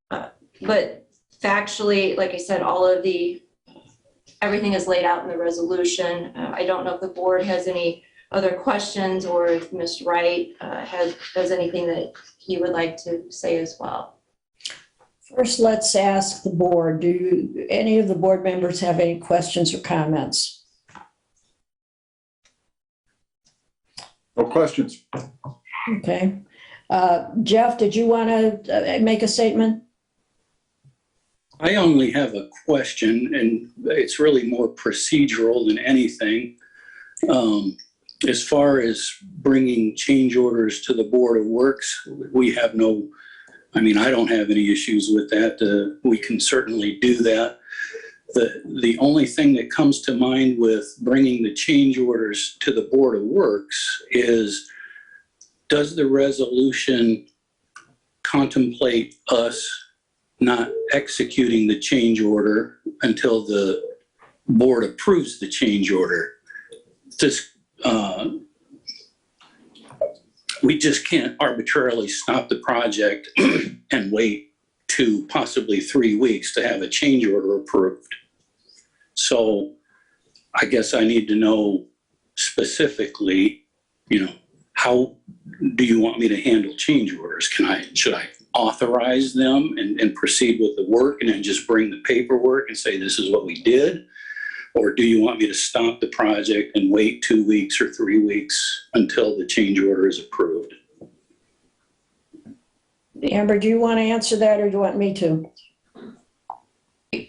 But factually, like I said, everything is laid out in the resolution. I don't know if the board has any other questions, or if Mr. Wright has anything that he would like to say as well. First, let's ask the board. Do any of the board members have any questions or comments? No questions. Okay. Jeff, did you want to make a statement? I only have a question, and it's really more procedural than anything. As far as bringing change orders to the Board of Works, I don't have any issues with that. We can certainly do that. The only thing that comes to mind with bringing the change orders to the Board of Works is, does the resolution contemplate us not executing the change order until the board approves the change order? We just can't arbitrarily stop the project and wait 2, possibly 3 weeks to have a change order approved. So I guess I need to know specifically, how do you want me to handle change orders? Should I authorize them and proceed with the work, and then just bring the paperwork and say, this is what we did? Or do you want me to stop the project and wait 2 weeks or 3 weeks until the change order is approved? Amber, do you want to answer that, or do you want me to?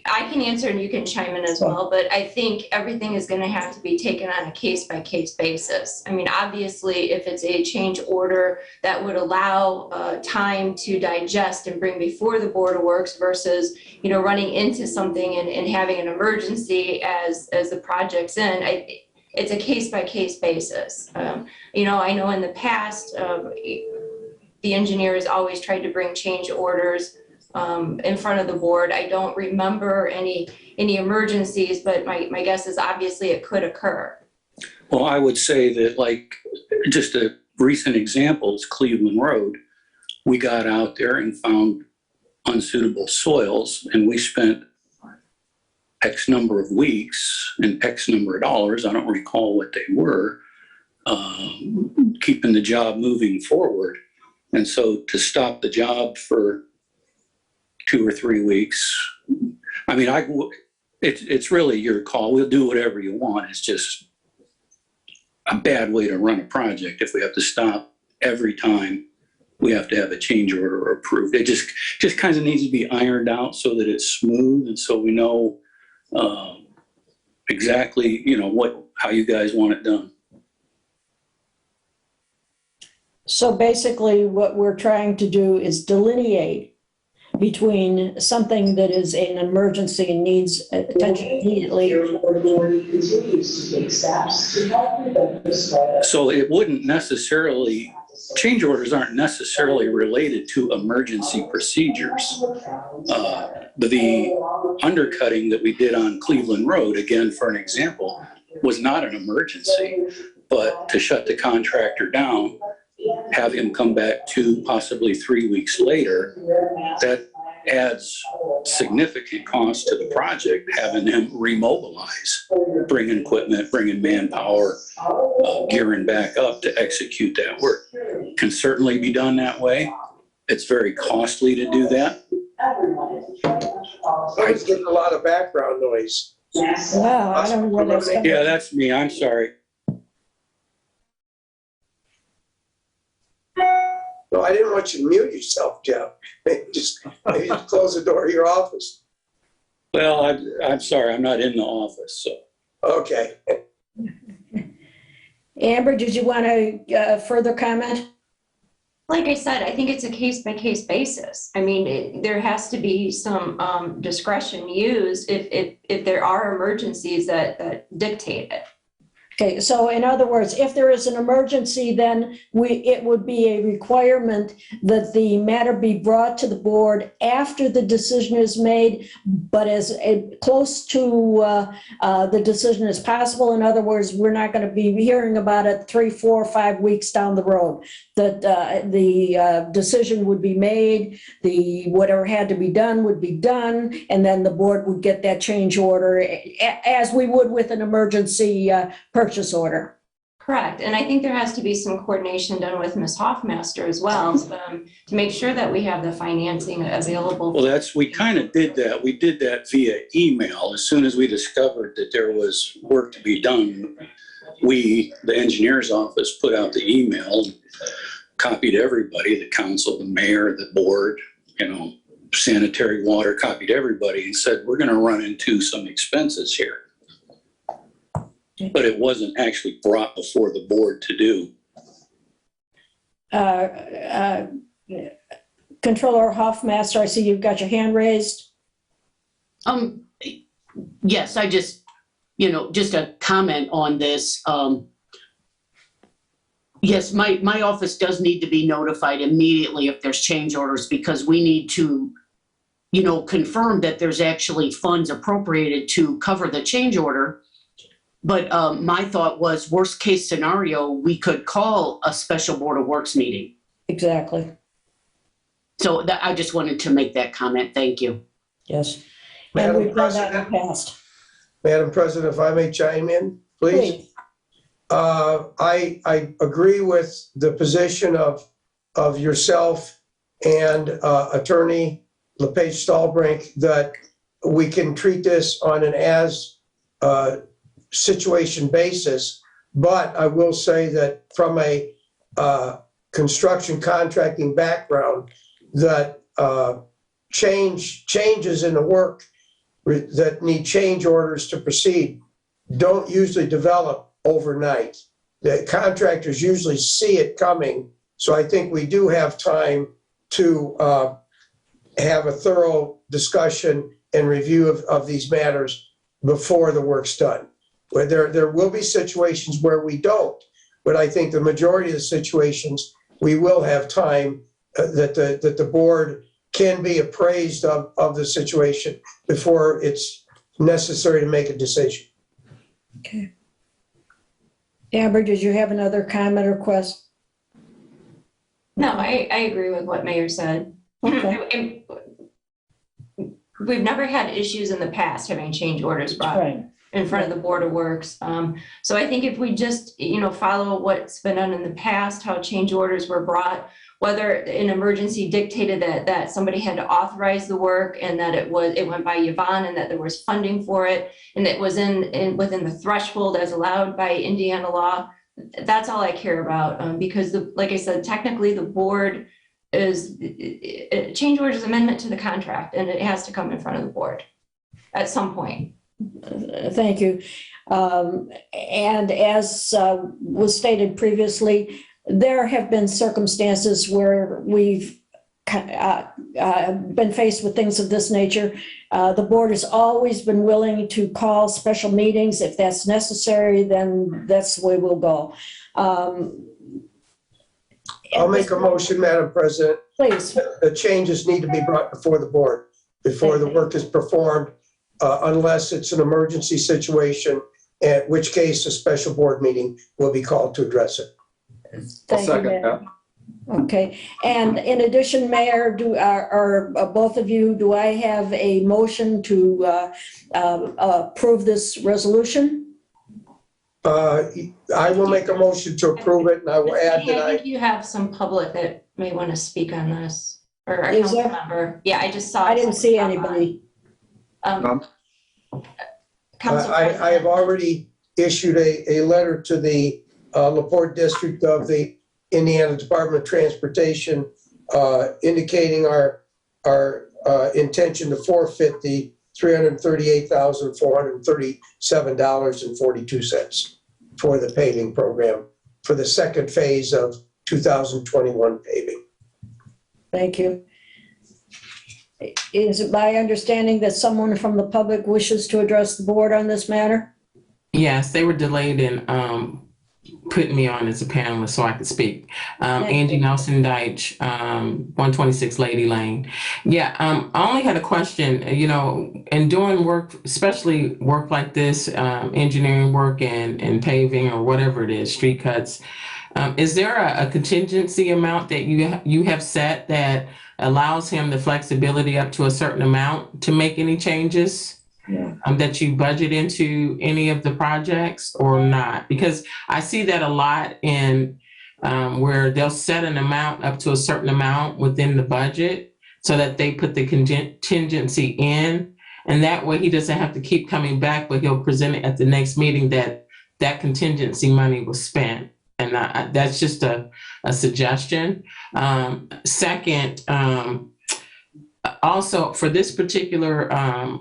I can answer and you can chime in as well, but I think everything is going to have to be taken on a case-by-case basis. I mean, obviously, if it's a change order that would allow time to digest and bring before the Board of Works versus, running into something and having an emergency as the project's in, it's a case-by-case basis. I know in the past, the engineers always tried to bring change orders in front of the board. I don't remember any emergencies, but my guess is obviously it could occur. Well, I would say that, just a recent example is Cleveland Road. We got out there and found unsuitable soils, and we spent X number of weeks and X number of dollars, I don't recall what they were, keeping the job moving forward. And so to stop the job for 2 or 3 weeks, it's really your call. We'll do whatever you want. It's just, a bad way to run a project if we have to stop every time we have to have a change order approved. It just kind of needs to be ironed out so that it's smooth and so we know exactly, how you guys want it done. So basically, what we're trying to do is delineate between something that is an emergency and needs attention immediately. So it wouldn't necessarily, change orders aren't necessarily related to emergency procedures. The undercutting that we did on Cleveland Road, again, for an example, was not an emergency, but to shut the contractor down, have him come back 2, possibly 3 weeks later, that adds significant cost to the project, having him remobilize, bringing equipment, bringing manpower, gearing back up to execute that work. Can certainly be done that way. It's very costly to do that. I was getting a lot of background noise. Wow, I don't know where that's coming. Yeah, that's me. I'm sorry. No, I didn't want you to mute yourself, Jeff. Maybe just close the door of your office. Well, I'm sorry. I'm not in the office, so. Okay. Amber, did you want to further comment? Like I said, I think it's a case-by-case basis. I mean, there has to be some discretion used if there are emergencies that dictate it. Okay, so in other words, if there is an emergency, then it would be a requirement that the matter be brought to the board after the decision is made, but as close to the decision as possible. In other words, we're not going to be hearing about it 3, 4, 5 weeks down the road. That the decision would be made, whatever had to be done would be done, and then the board would get that change order as we would with an emergency purchase order. Correct. And I think there has to be some coordination done with Ms. Hoffmaster as well to make sure that we have the financing available. Well, we kind of did that. We did that via email. As soon as we discovered that there was work to be done, the engineer's office, put out the email and copied everybody, the council, the mayor, the board, sanitary water, copied everybody and said, we're going to run into some expenses here. But it wasn't actually brought before the board to do. Controller Hoffmaster, I see you've got your hand raised. Yes, I just, just a comment on this. Yes, my office does need to be notified immediately if there's change orders because we need to, confirm that there's actually funds appropriated to cover the change order. But my thought was, worst case scenario, we could call a special Board of Works meeting. Exactly. So I just wanted to make that comment. Thank you. Yes. Madam And we've done that in President. the past. Madam President, if I may chime in, please. I agree with the position of yourself and Attorney LePage Stallbrink that we can treat this on an as situation basis. But I will say that from a construction contracting background, that changes in the work that need change orders to proceed don't usually develop overnight. The contractors usually see it coming. So I think we do have time to have a thorough discussion and review of these matters before the work's done. Where there will be situations where we don't, but I think the majority of the situations we will have time that the board can be appraised of the situation before it's necessary to make a decision. Okay. Amber, did you have another comment or question? No, I agree with what Mayor said. Okay. We've never had issues in the past having change orders brought Right. in front of the Board of Works. So I think if we just, follow what's been done in the past, how change orders were brought, whether an emergency dictated that somebody had to authorize the work and that it went by Yvonne and that there was funding for it and it was within the threshold as allowed by Indiana law, that's all I care about, because like I said, technically the board is, change order is amendment to the contract, and it has to come in front of the board at some point. Thank you. And as was stated previously, there have been circumstances where we've been faced with things of this nature. The board has always been willing to call special meetings. If that's necessary, then that's the way we'll go. I'll make a motion, Madam President. Please. The changes need to be brought before the board, before the work is performed, unless it's an emergency situation, in which case a special board meeting will be called to address it. I'll Thank you, second Mayor. that. Okay, and in addition, Mayor, or both of you, do I have a motion to approve this resolution? I will make a motion to approve it, and I will add I that think you have some public that may want to speak on this, or a Is council there? member. Yeah, I just saw. I didn't see anybody. Council I have President. already issued a letter to the LaPorte District of the Indiana Department of Transportation indicating our intention to forfeit the $338,437.42 for the paving program for the second phase of 2021 paving. Thank you. Is it my understanding that someone from the public wishes to address the board on this matter? Yes, they were delayed in putting me on as a panelist so I could speak. Angie Nelson Deitch, 126 Lady Lane. Yeah, I only had a question. You know, in doing work, especially work like this, engineering work and paving or whatever it is, street cuts, is there a contingency amount that you have set that allows him the flexibility up to a certain amount to make any changes? Yeah. That you budget into any of the projects or not? Because I see that a lot in where they'll set an amount up to a certain amount within the budget so that they put the contingency in. And that way he doesn't have to keep coming back, but he'll present it at the next meeting that that contingency money was spent. And that's just a suggestion. Second, also, for this particular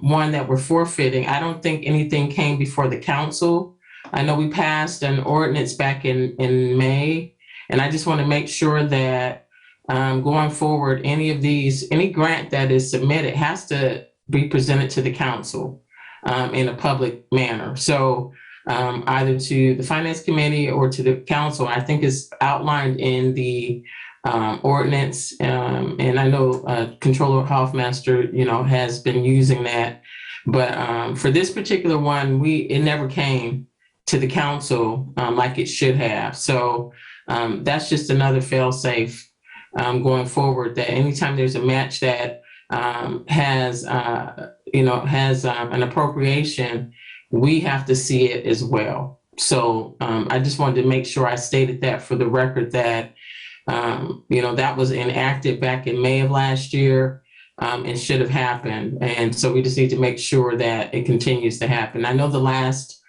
one that we're forfeiting, I don't think anything came before the council. I know we passed an ordinance back in May, and I just want to make sure that going forward, any grant that is submitted has to be presented to the council in a public manner. So either to the finance committee or to the council, I think is outlined in the ordinance, and I know Controller Hoffmaster, has been using that. But for this particular one, it never came to the council like it should have. So that's just another fail-safe going forward. That anytime there's a match that has an appropriation, we have to see it as well. So I just wanted to make sure I stated that for the record that. That was enacted back in May of last year and should have happened. And so we just need to make sure that it continues to happen. I know the last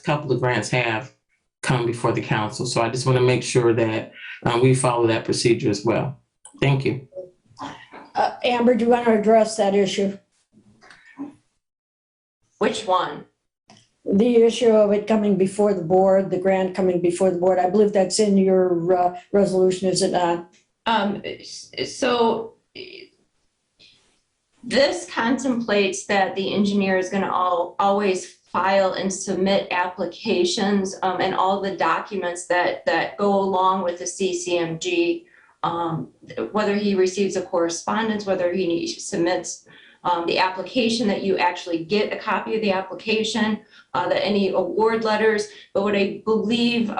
couple of grants have come before the council. So I just want to make sure that we follow that procedure as well. Thank you. Amber, do you want to address that issue? Which one? The issue of it coming before the board, the grant coming before the board. I believe that's in your resolution, is it not? So this contemplates that the engineer is going to always file and submit applications and all the documents that go along with the CCMG, whether he receives a correspondence, whether he submits the application, that you actually get a copy of the application, that any award letters. But what I believe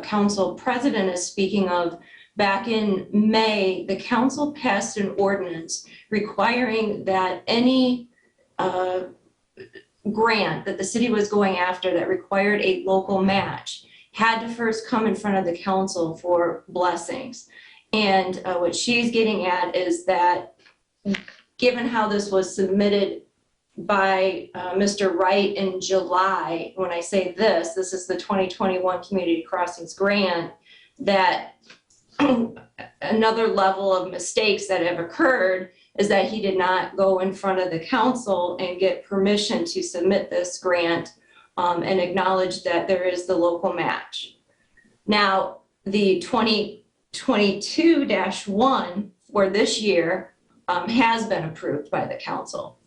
Council President is speaking of, back in May, the council passed an ordinance requiring that any grant that the city was going after that required a local match had to first come in front of the council for blessings. And what she's getting at is that given how this was submitted by Mr. Wright in July. When I say this is the 2021 Community Crossings Grant, that another level of mistakes that have occurred is that he did not go in front of the council and get permission to submit this grant and acknowledge that there is the local match. Now, the 2022-1 for this year has been approved by the council.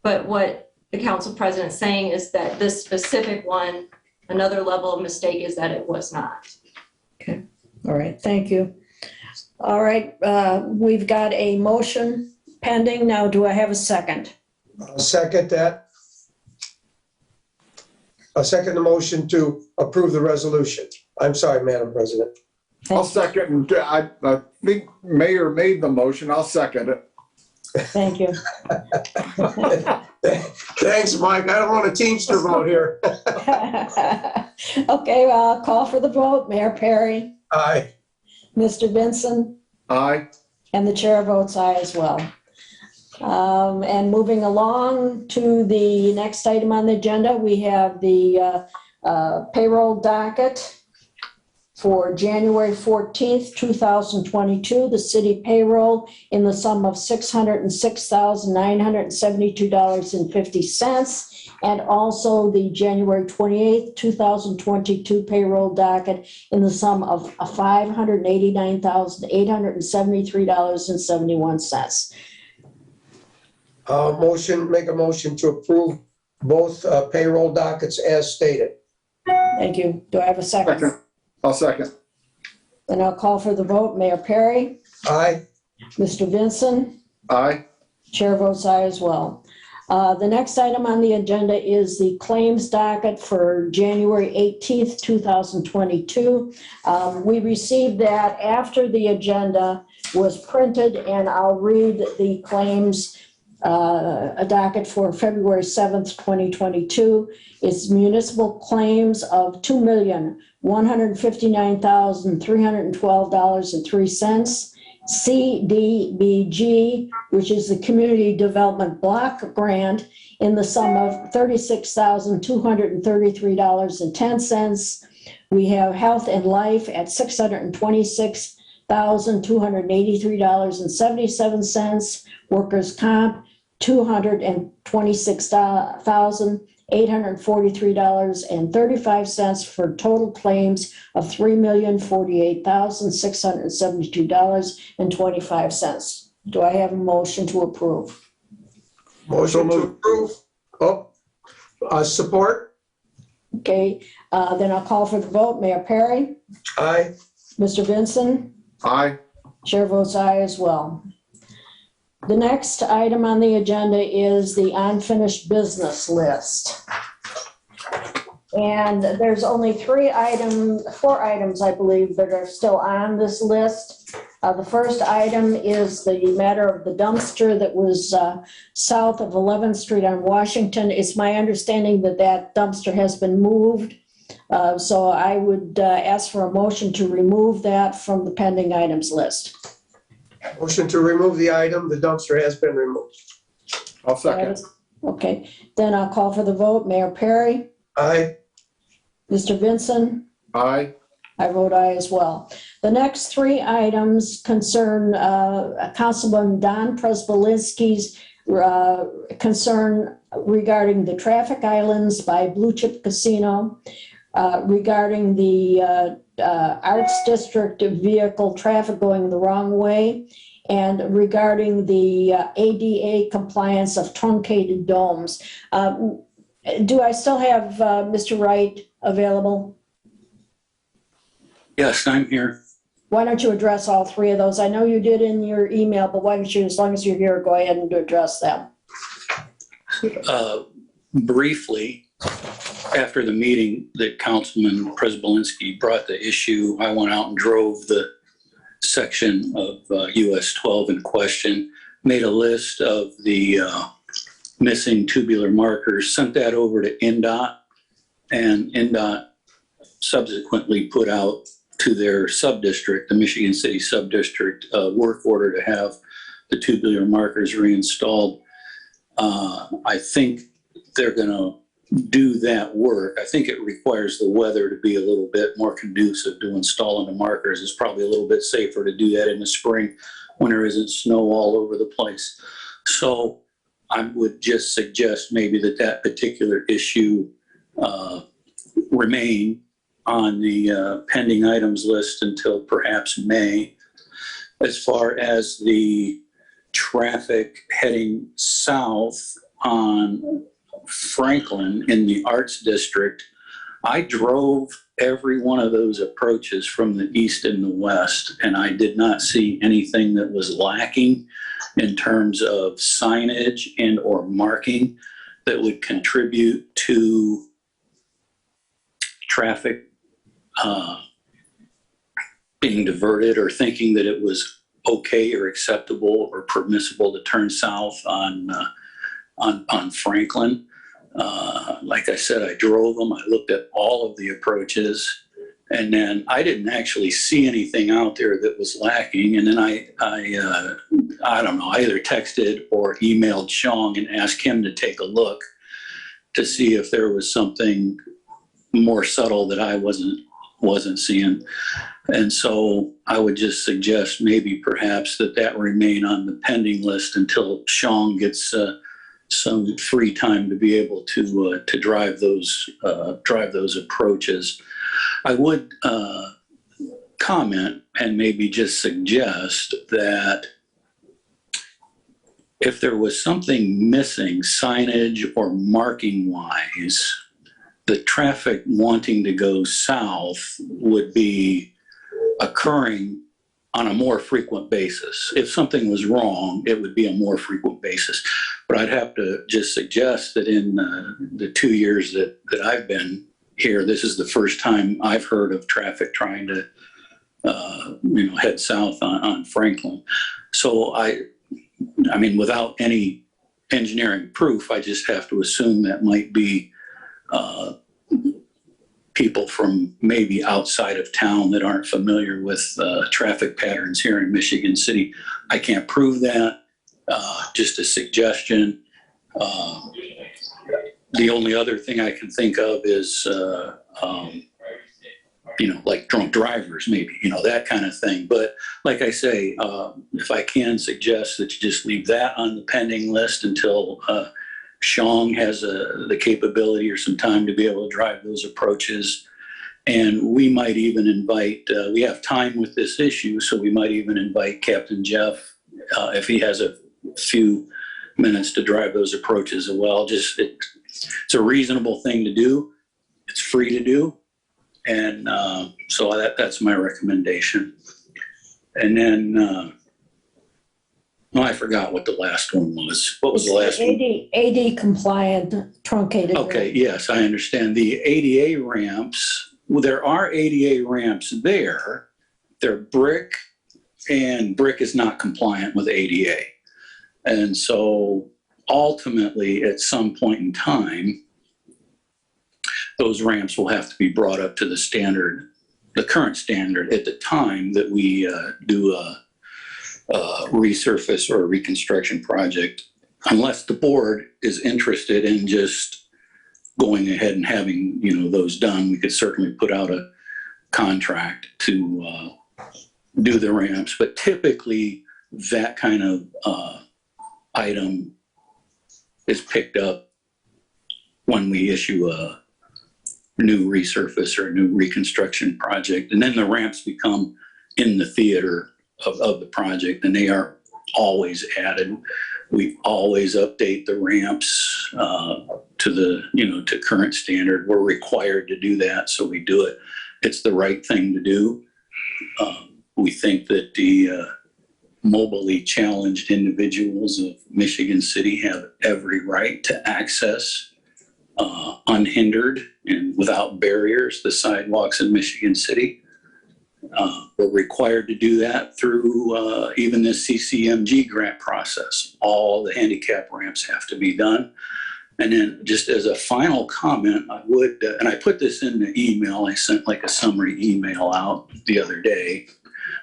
But what the council president is saying is that this specific one, another level of mistake is that it was not. Okay, all right, thank you. All right, we've got a motion pending. Now, do I have a second? I'll second that. I'll second the motion to approve the resolution. I'm sorry, Madam President. I'll second. I think Mayor made the motion. I'll second it. Thank you. Thanks, Mike. I don't want a Teamster vote here. Okay, well, I'll call for the vote. Mayor Perry, Aye. Mr. Vinson, Aye. and the chair votes aye as well. And moving along to the next item on the agenda, we have the payroll docket for January 14th, 2022, the city payroll in the sum of $606,972.50, and also the January 28th, 2022 payroll docket in the sum of $589,873.71. Make a motion to approve both payroll dockets as stated. Thank you. Do I have a second? Second. I'll second. Then I'll call for the vote. Mayor Perry, Aye. Mr. Vinson, Aye. chair votes aye as well. The next item on the agenda is the claims docket for January 18th, 2022. We received that after the agenda was printed, and I'll read the claims a docket for February 7th, 2022. It's municipal claims of $2,159,312.03. CDBG, which is the Community Development Block Grant, in the sum of $36,233.10. We have Health and Life at $626,283.77. Workers' Comp, $226,843.35 for total claims of $3,048,672.25. Do I have a motion to approve? Motion to approve. Support. Okay, then I'll call for the vote. Mayor Perry, Aye. Mr. Vinson, Aye. chair votes aye as well. The next item on the agenda is the unfinished business list. And there's only four items, I believe, that are still on this list. The first item is the matter of the dumpster that was south of 11th Street on Washington. It's my understanding that that dumpster has been moved. So I would ask for a motion to remove that from the pending items list. Motion to remove the item. The dumpster has been removed. I'll second. Okay, then I'll call for the vote. Mayor Perry, Aye. Mr. Vinson, Aye. I vote aye as well. The next three items concern Councilman Don Prespolinski's concern regarding the traffic islands by Blue Chip Casino, regarding the Arts District vehicle traffic going the wrong way, and regarding the ADA compliance of truncated domes. Do I still have Mr. Wright available? Yes, I'm here. Why don't you address all three of those? I know you did in your email, but why don't you, as long as you're here, go ahead and address them. Briefly, after the meeting that Councilman Prespolinski brought the issue, I went out and drove the section of US 12 in question, made a list of the missing tubular markers, sent that over to NDOT, and NDOT subsequently put out to their sub-district, the Michigan City sub-district, work order to have the tubular markers reinstalled. I think they're going to do that work. I think it requires the weather to be a little bit more conducive to installing the markers. It's probably a little bit safer to do that in the spring when there isn't snow all over the place. So I would just suggest maybe that particular issue remain on the pending items list until perhaps May. As far as the traffic heading south on Franklin in the Arts District, I drove every one of those approaches from the east and the west, and I did not see anything that was lacking in terms of signage and or marking that would contribute to traffic being diverted or thinking that it was okay or acceptable or permissible to turn south on Franklin. Like I said, I drove them. I looked at all of the approaches, and then I didn't actually see anything out there that was lacking. And then I don't know, I either texted or emailed Sean and asked him to take a look to see if there was something more subtle that I wasn't seeing. And so I would just suggest maybe perhaps that remain on the pending list until Sean gets some free time to be able to drive those approaches. I would comment and maybe just suggest that if there was something missing signage or marking wise, the traffic wanting to go south would be occurring on a more frequent basis. If something was wrong, it would be a more frequent basis. But I'd have to just suggest that in the 2 years that I've been here, this is the first time I've heard of traffic trying to head south on Franklin. So I mean, without any engineering proof, I just have to assume that might be people from maybe outside of town that aren't familiar with traffic patterns here in Michigan City. I can't prove that, just a suggestion. The only other thing I can think of is, like drunk drivers, maybe, that kind of thing. But like I say, if I can suggest that you just leave that on the pending list until Sean has the capability or some time to be able to drive those approaches. And we might even invite, we have time with this issue, so we might even invite Captain Jeff, if he has a few minutes to drive those approaches as well. Just it's a reasonable thing to do. It's free to do. And so that's my recommendation. And then, I forgot what the last one was. What was the last one? AD compliant truncated. Okay, yes, I understand. The ADA ramps, well, there are ADA ramps there. They're brick, and brick is not compliant with ADA. And so ultimately, at some point in time, those ramps will have to be brought up to the standard, the current standard at the time that we do a resurface or a reconstruction project, unless the board is interested in just going ahead and having those done. We could certainly put out a contract to do the ramps, but typically that kind of item is picked up when we issue a new resurface or a new reconstruction project, and then the ramps become in the theater of the project, and they are always added. We always update the ramps to the to current standard. We're required to do that, so we do it. It's the right thing to do. We think that the mobilely challenged individuals of Michigan City have every right to access unhindered and without barriers the sidewalks in Michigan City. We're required to do that through even this CCMG grant process. All the handicap ramps have to be done. And then just as a final comment, I would, and I put this in the email, I sent like a summary email out the other day,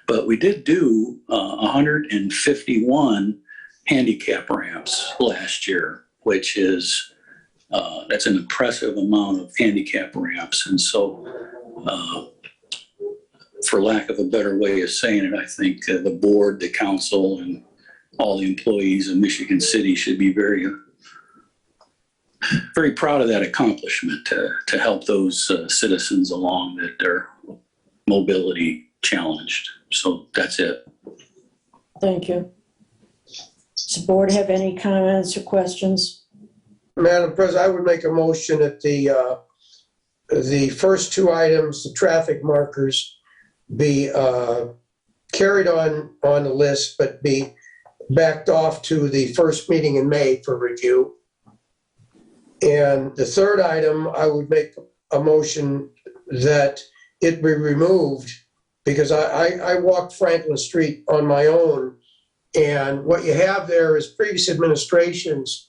but we did do 151 handicap ramps last year. which is, that's an impressive amount of handicap ramps. And so, for lack of a better way of saying it, I think the board, the council, and all the employees of Michigan City should be very, very proud of that accomplishment to help those citizens along that are mobility challenged. So that's it. Thank you. Does the board have any comments or questions? Madam President, I would make a motion that the first two items, the traffic markers, be carried on the list, but be backed off to the first meeting in May for review. And the third item, I would make a motion that it be removed, because I walked Franklin Street on my own, and what you have there is previous administrations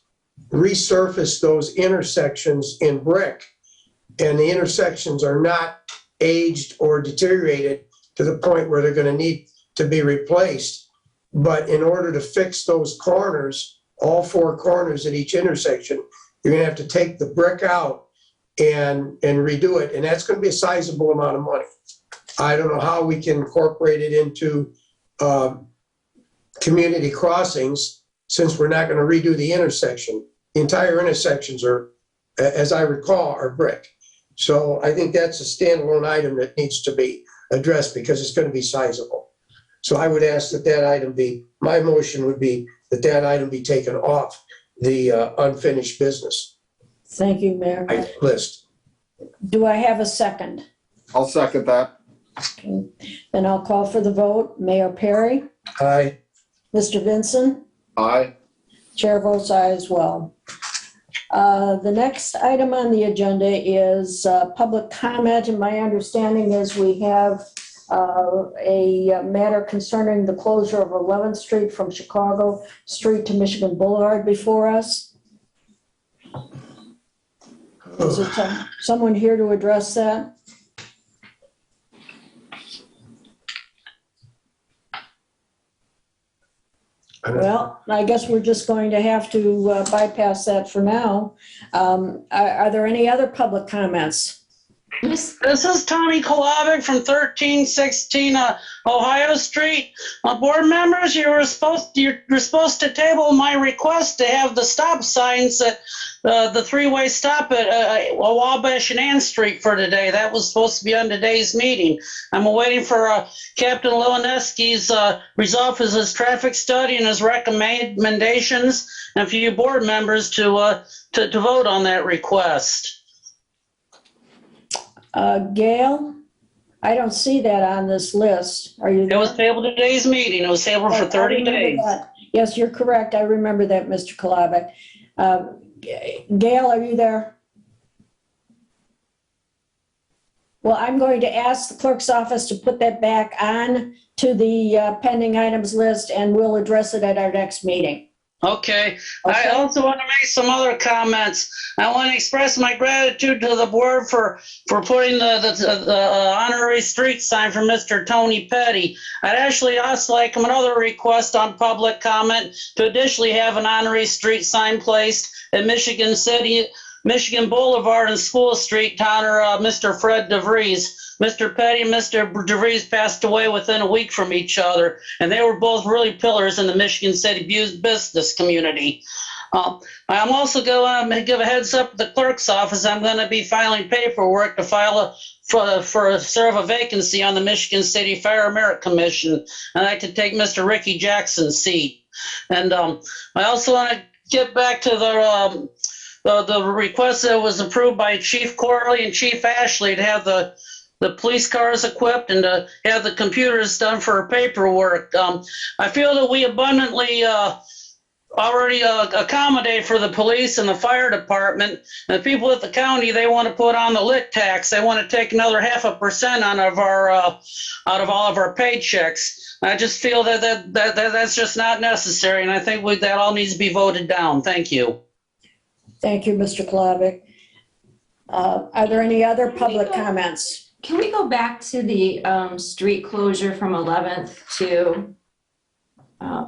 resurfaced those intersections in brick, and the intersections are not aged or deteriorated to the point where they're going to need to be replaced. But in order to fix those corners, all four corners at each intersection, you're going to have to take the brick out and redo it, and that's going to be a sizable amount of money. I don't know how we can incorporate it into community crossings, since we're not going to redo the intersection. The entire intersections are, as I recall, are brick. So I think that's a standalone item that needs to be addressed, because it's going to be sizable. So I would ask that that item be, my motion would be that that item be taken off the unfinished business Thank you, Mayor. list. Do I have a second? I'll second that. Okay. Then I'll call for the vote. Mayor Perry? Aye. Mr. Vinson? Aye. Chair votes aye as well. The next item on the agenda is public comment, and my understanding is we have a matter concerning the closure of 11th Street from Chicago Street to Michigan Boulevard before us. Is there someone here to address that? Well, I guess we're just going to have to bypass that for now. Are there any other public comments? This is Tommy Kolavic from 1316 Ohio Street. Board members, you're supposed to table my request to have the stop signs at the three-way stop at Wabash and Ann Street for today. That was supposed to be on today's meeting. I'm waiting for Captain Lewineski's results of his traffic study and his recommendations, and for you board members to vote on that request. Gail, I don't see that on this list. Are you there? It was tabled at today's meeting. It was tabled for 30 days. That. Yes, you're correct. I remember that, Mr. Kolavic. Gail, are you there? Well, I'm going to ask the clerk's office to put that back on to the pending items list, and we'll address it at our next meeting. Okay. I also want to make some other comments. I want to express my gratitude to the board for putting the honorary street sign for Mr. Tony Petty. I'd actually also like another request on public comment to additionally have an honorary street sign placed at Michigan City, Michigan Boulevard and School Street to honor Mr. Fred DeVries. Mr. Petty and Mr. DeVries passed away within a week from each other, and they were both really pillars in the Michigan City business community. I'm also going to give a heads up to the clerk's office. I'm going to be filing paperwork to file serve a vacancy on the Michigan City Fire Merit Commission. I'd like to take Mr. Ricky Jackson's seat. And I also want to get back to the request that was approved by Chief Corley and Chief Ashley to have the police cars equipped and to have the computers done for paperwork. I feel that we abundantly already accommodate for the police and the fire department. And the people at the county, they want to put on the lit tax. They want to take another 0.5% out of all of our paychecks. I just feel that's just not necessary, and I think that all needs to be voted down. Thank you. Thank you, Mr. Kolavic. Are there any other public comments? Can we go back to the street closure from 11th to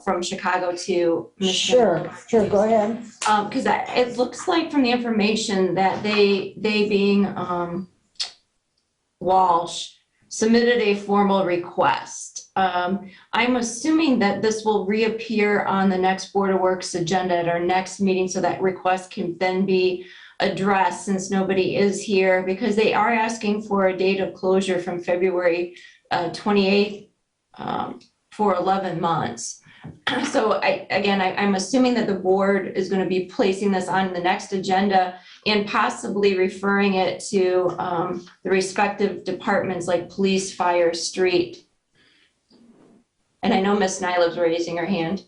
from Chicago to Sure, go ahead. Because it looks like from the information that they being Walsh submitted a formal request. I'm assuming that this will reappear on the next Board of Works agenda at our next meeting, so that request can then be addressed since nobody is here, because they are asking for a date of closure from February 28th for 11 months. So I'm assuming that the board is going to be placing this on the next agenda and possibly referring it to the respective departments like police, fire, street. And I know Ms. Nyla's raising her hand.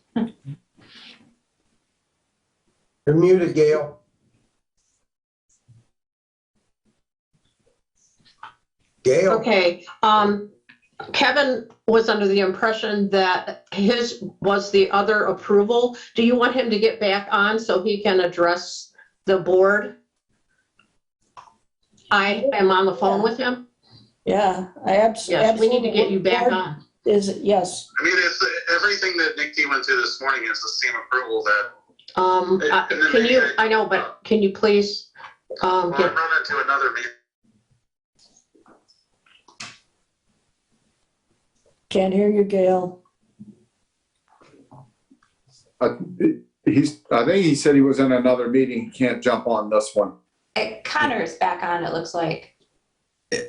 You're muted, Gail. Gail? Okay, Kevin was under the impression that his was the other approval. Do you want him to get back on so he can address the board? I am on the phone with him. Yeah, I absolutely. Yes, we need to get you back on. Yes. I mean, it's everything that Nick T went through this morning is the same approval that. Can you, I know, but can you please, Well, I run into another meeting. Can't hear you, Gail. I think he said he was in another meeting. He can't jump on this one. Connor's back on, it looks like.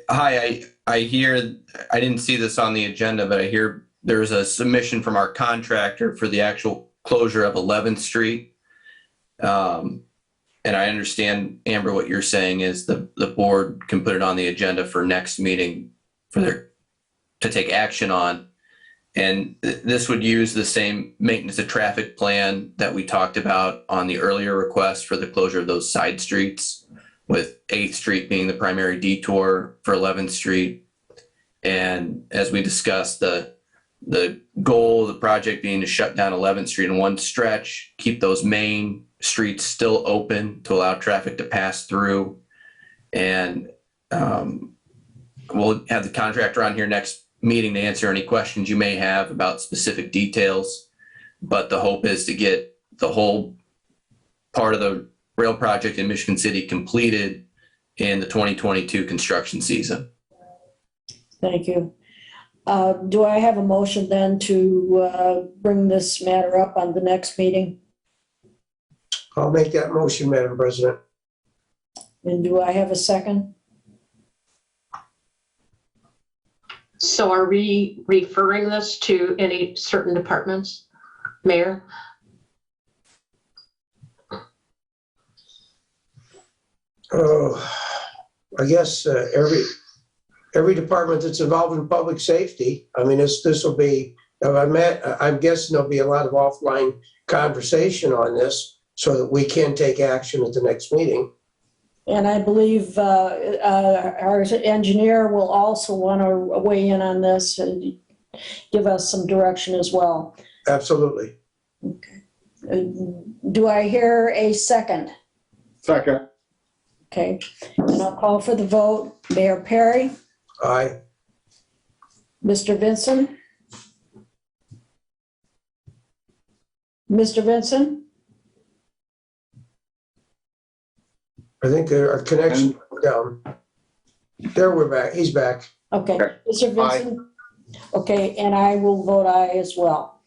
Hi, I hear, I didn't see this on the agenda, but I hear there's a submission from our contractor for the actual closure of 11th Street. And I understand, Amber, what you're saying is the board can put it on the agenda for next meeting to take action on. And this would use the same maintenance of traffic plan that we talked about on the earlier request for the closure of those side streets, with 8th Street being the primary detour for 11th Street. And as we discussed, the goal of the project being to shut down 11th Street in one stretch, keep those main streets still open to allow traffic to pass through. And we'll have the contractor on here next meeting to answer any questions you may have about specific details. But the hope is to get the whole part of the rail project in Michigan City completed in the 2022 construction season. Thank you. Do I have a motion then to bring this matter up on the next meeting? I'll make that motion, Madam President. And do I have a second? so are we referring this to any certain departments, Mayor? Oh, I guess every department that's involved in public safety. I mean, this will be. I'm guessing there'll be a lot of offline conversation on this so that we can take action at the next meeting. And I believe our engineer will also want to weigh in on this and give us some direction as well. Absolutely. Okay. Do I hear a second? Second. Okay, and I'll call for the vote. Mayor Perry? Aye. Mr. Vinson? Mr. Vinson? I think our connection down. There, we're back. He's back. Okay, Mr. Vinson? Okay, and I will vote aye as well.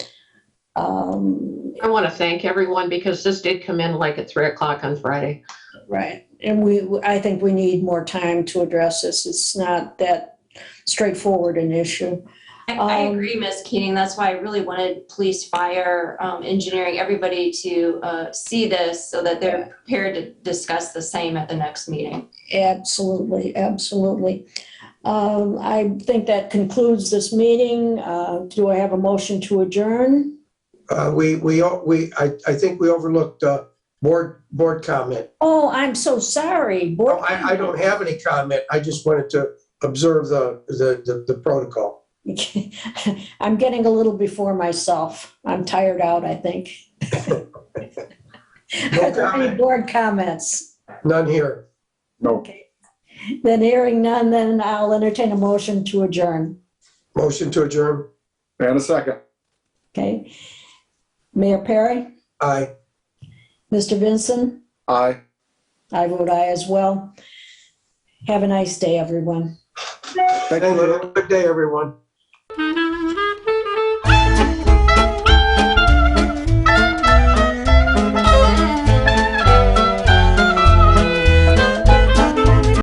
I want to thank everyone because this did come in like at 3 o'clock on Friday. Right, and I think we need more time to address this. It's not that straightforward an issue. I agree, Ms. Keating. That's why I really wanted police, fire, engineering, everybody to see this so that they're prepared to discuss the same at the next meeting. Absolutely, absolutely. I think that concludes this meeting. Do I have a motion to adjourn? I think we overlooked board comment. Oh, I'm so sorry. Board. I don't have any comment. I just wanted to observe the protocol. I'm getting a little before myself. I'm tired out, I think. Are there any board comments? None here. No. Okay. Then hearing none, then I'll entertain a motion to adjourn. Motion to adjourn. And a second. Okay. Mayor Perry? Aye. Mr. Vincent? Aye. I vote aye as well. Have a nice day, everyone. Thank you. Have a good day, everyone.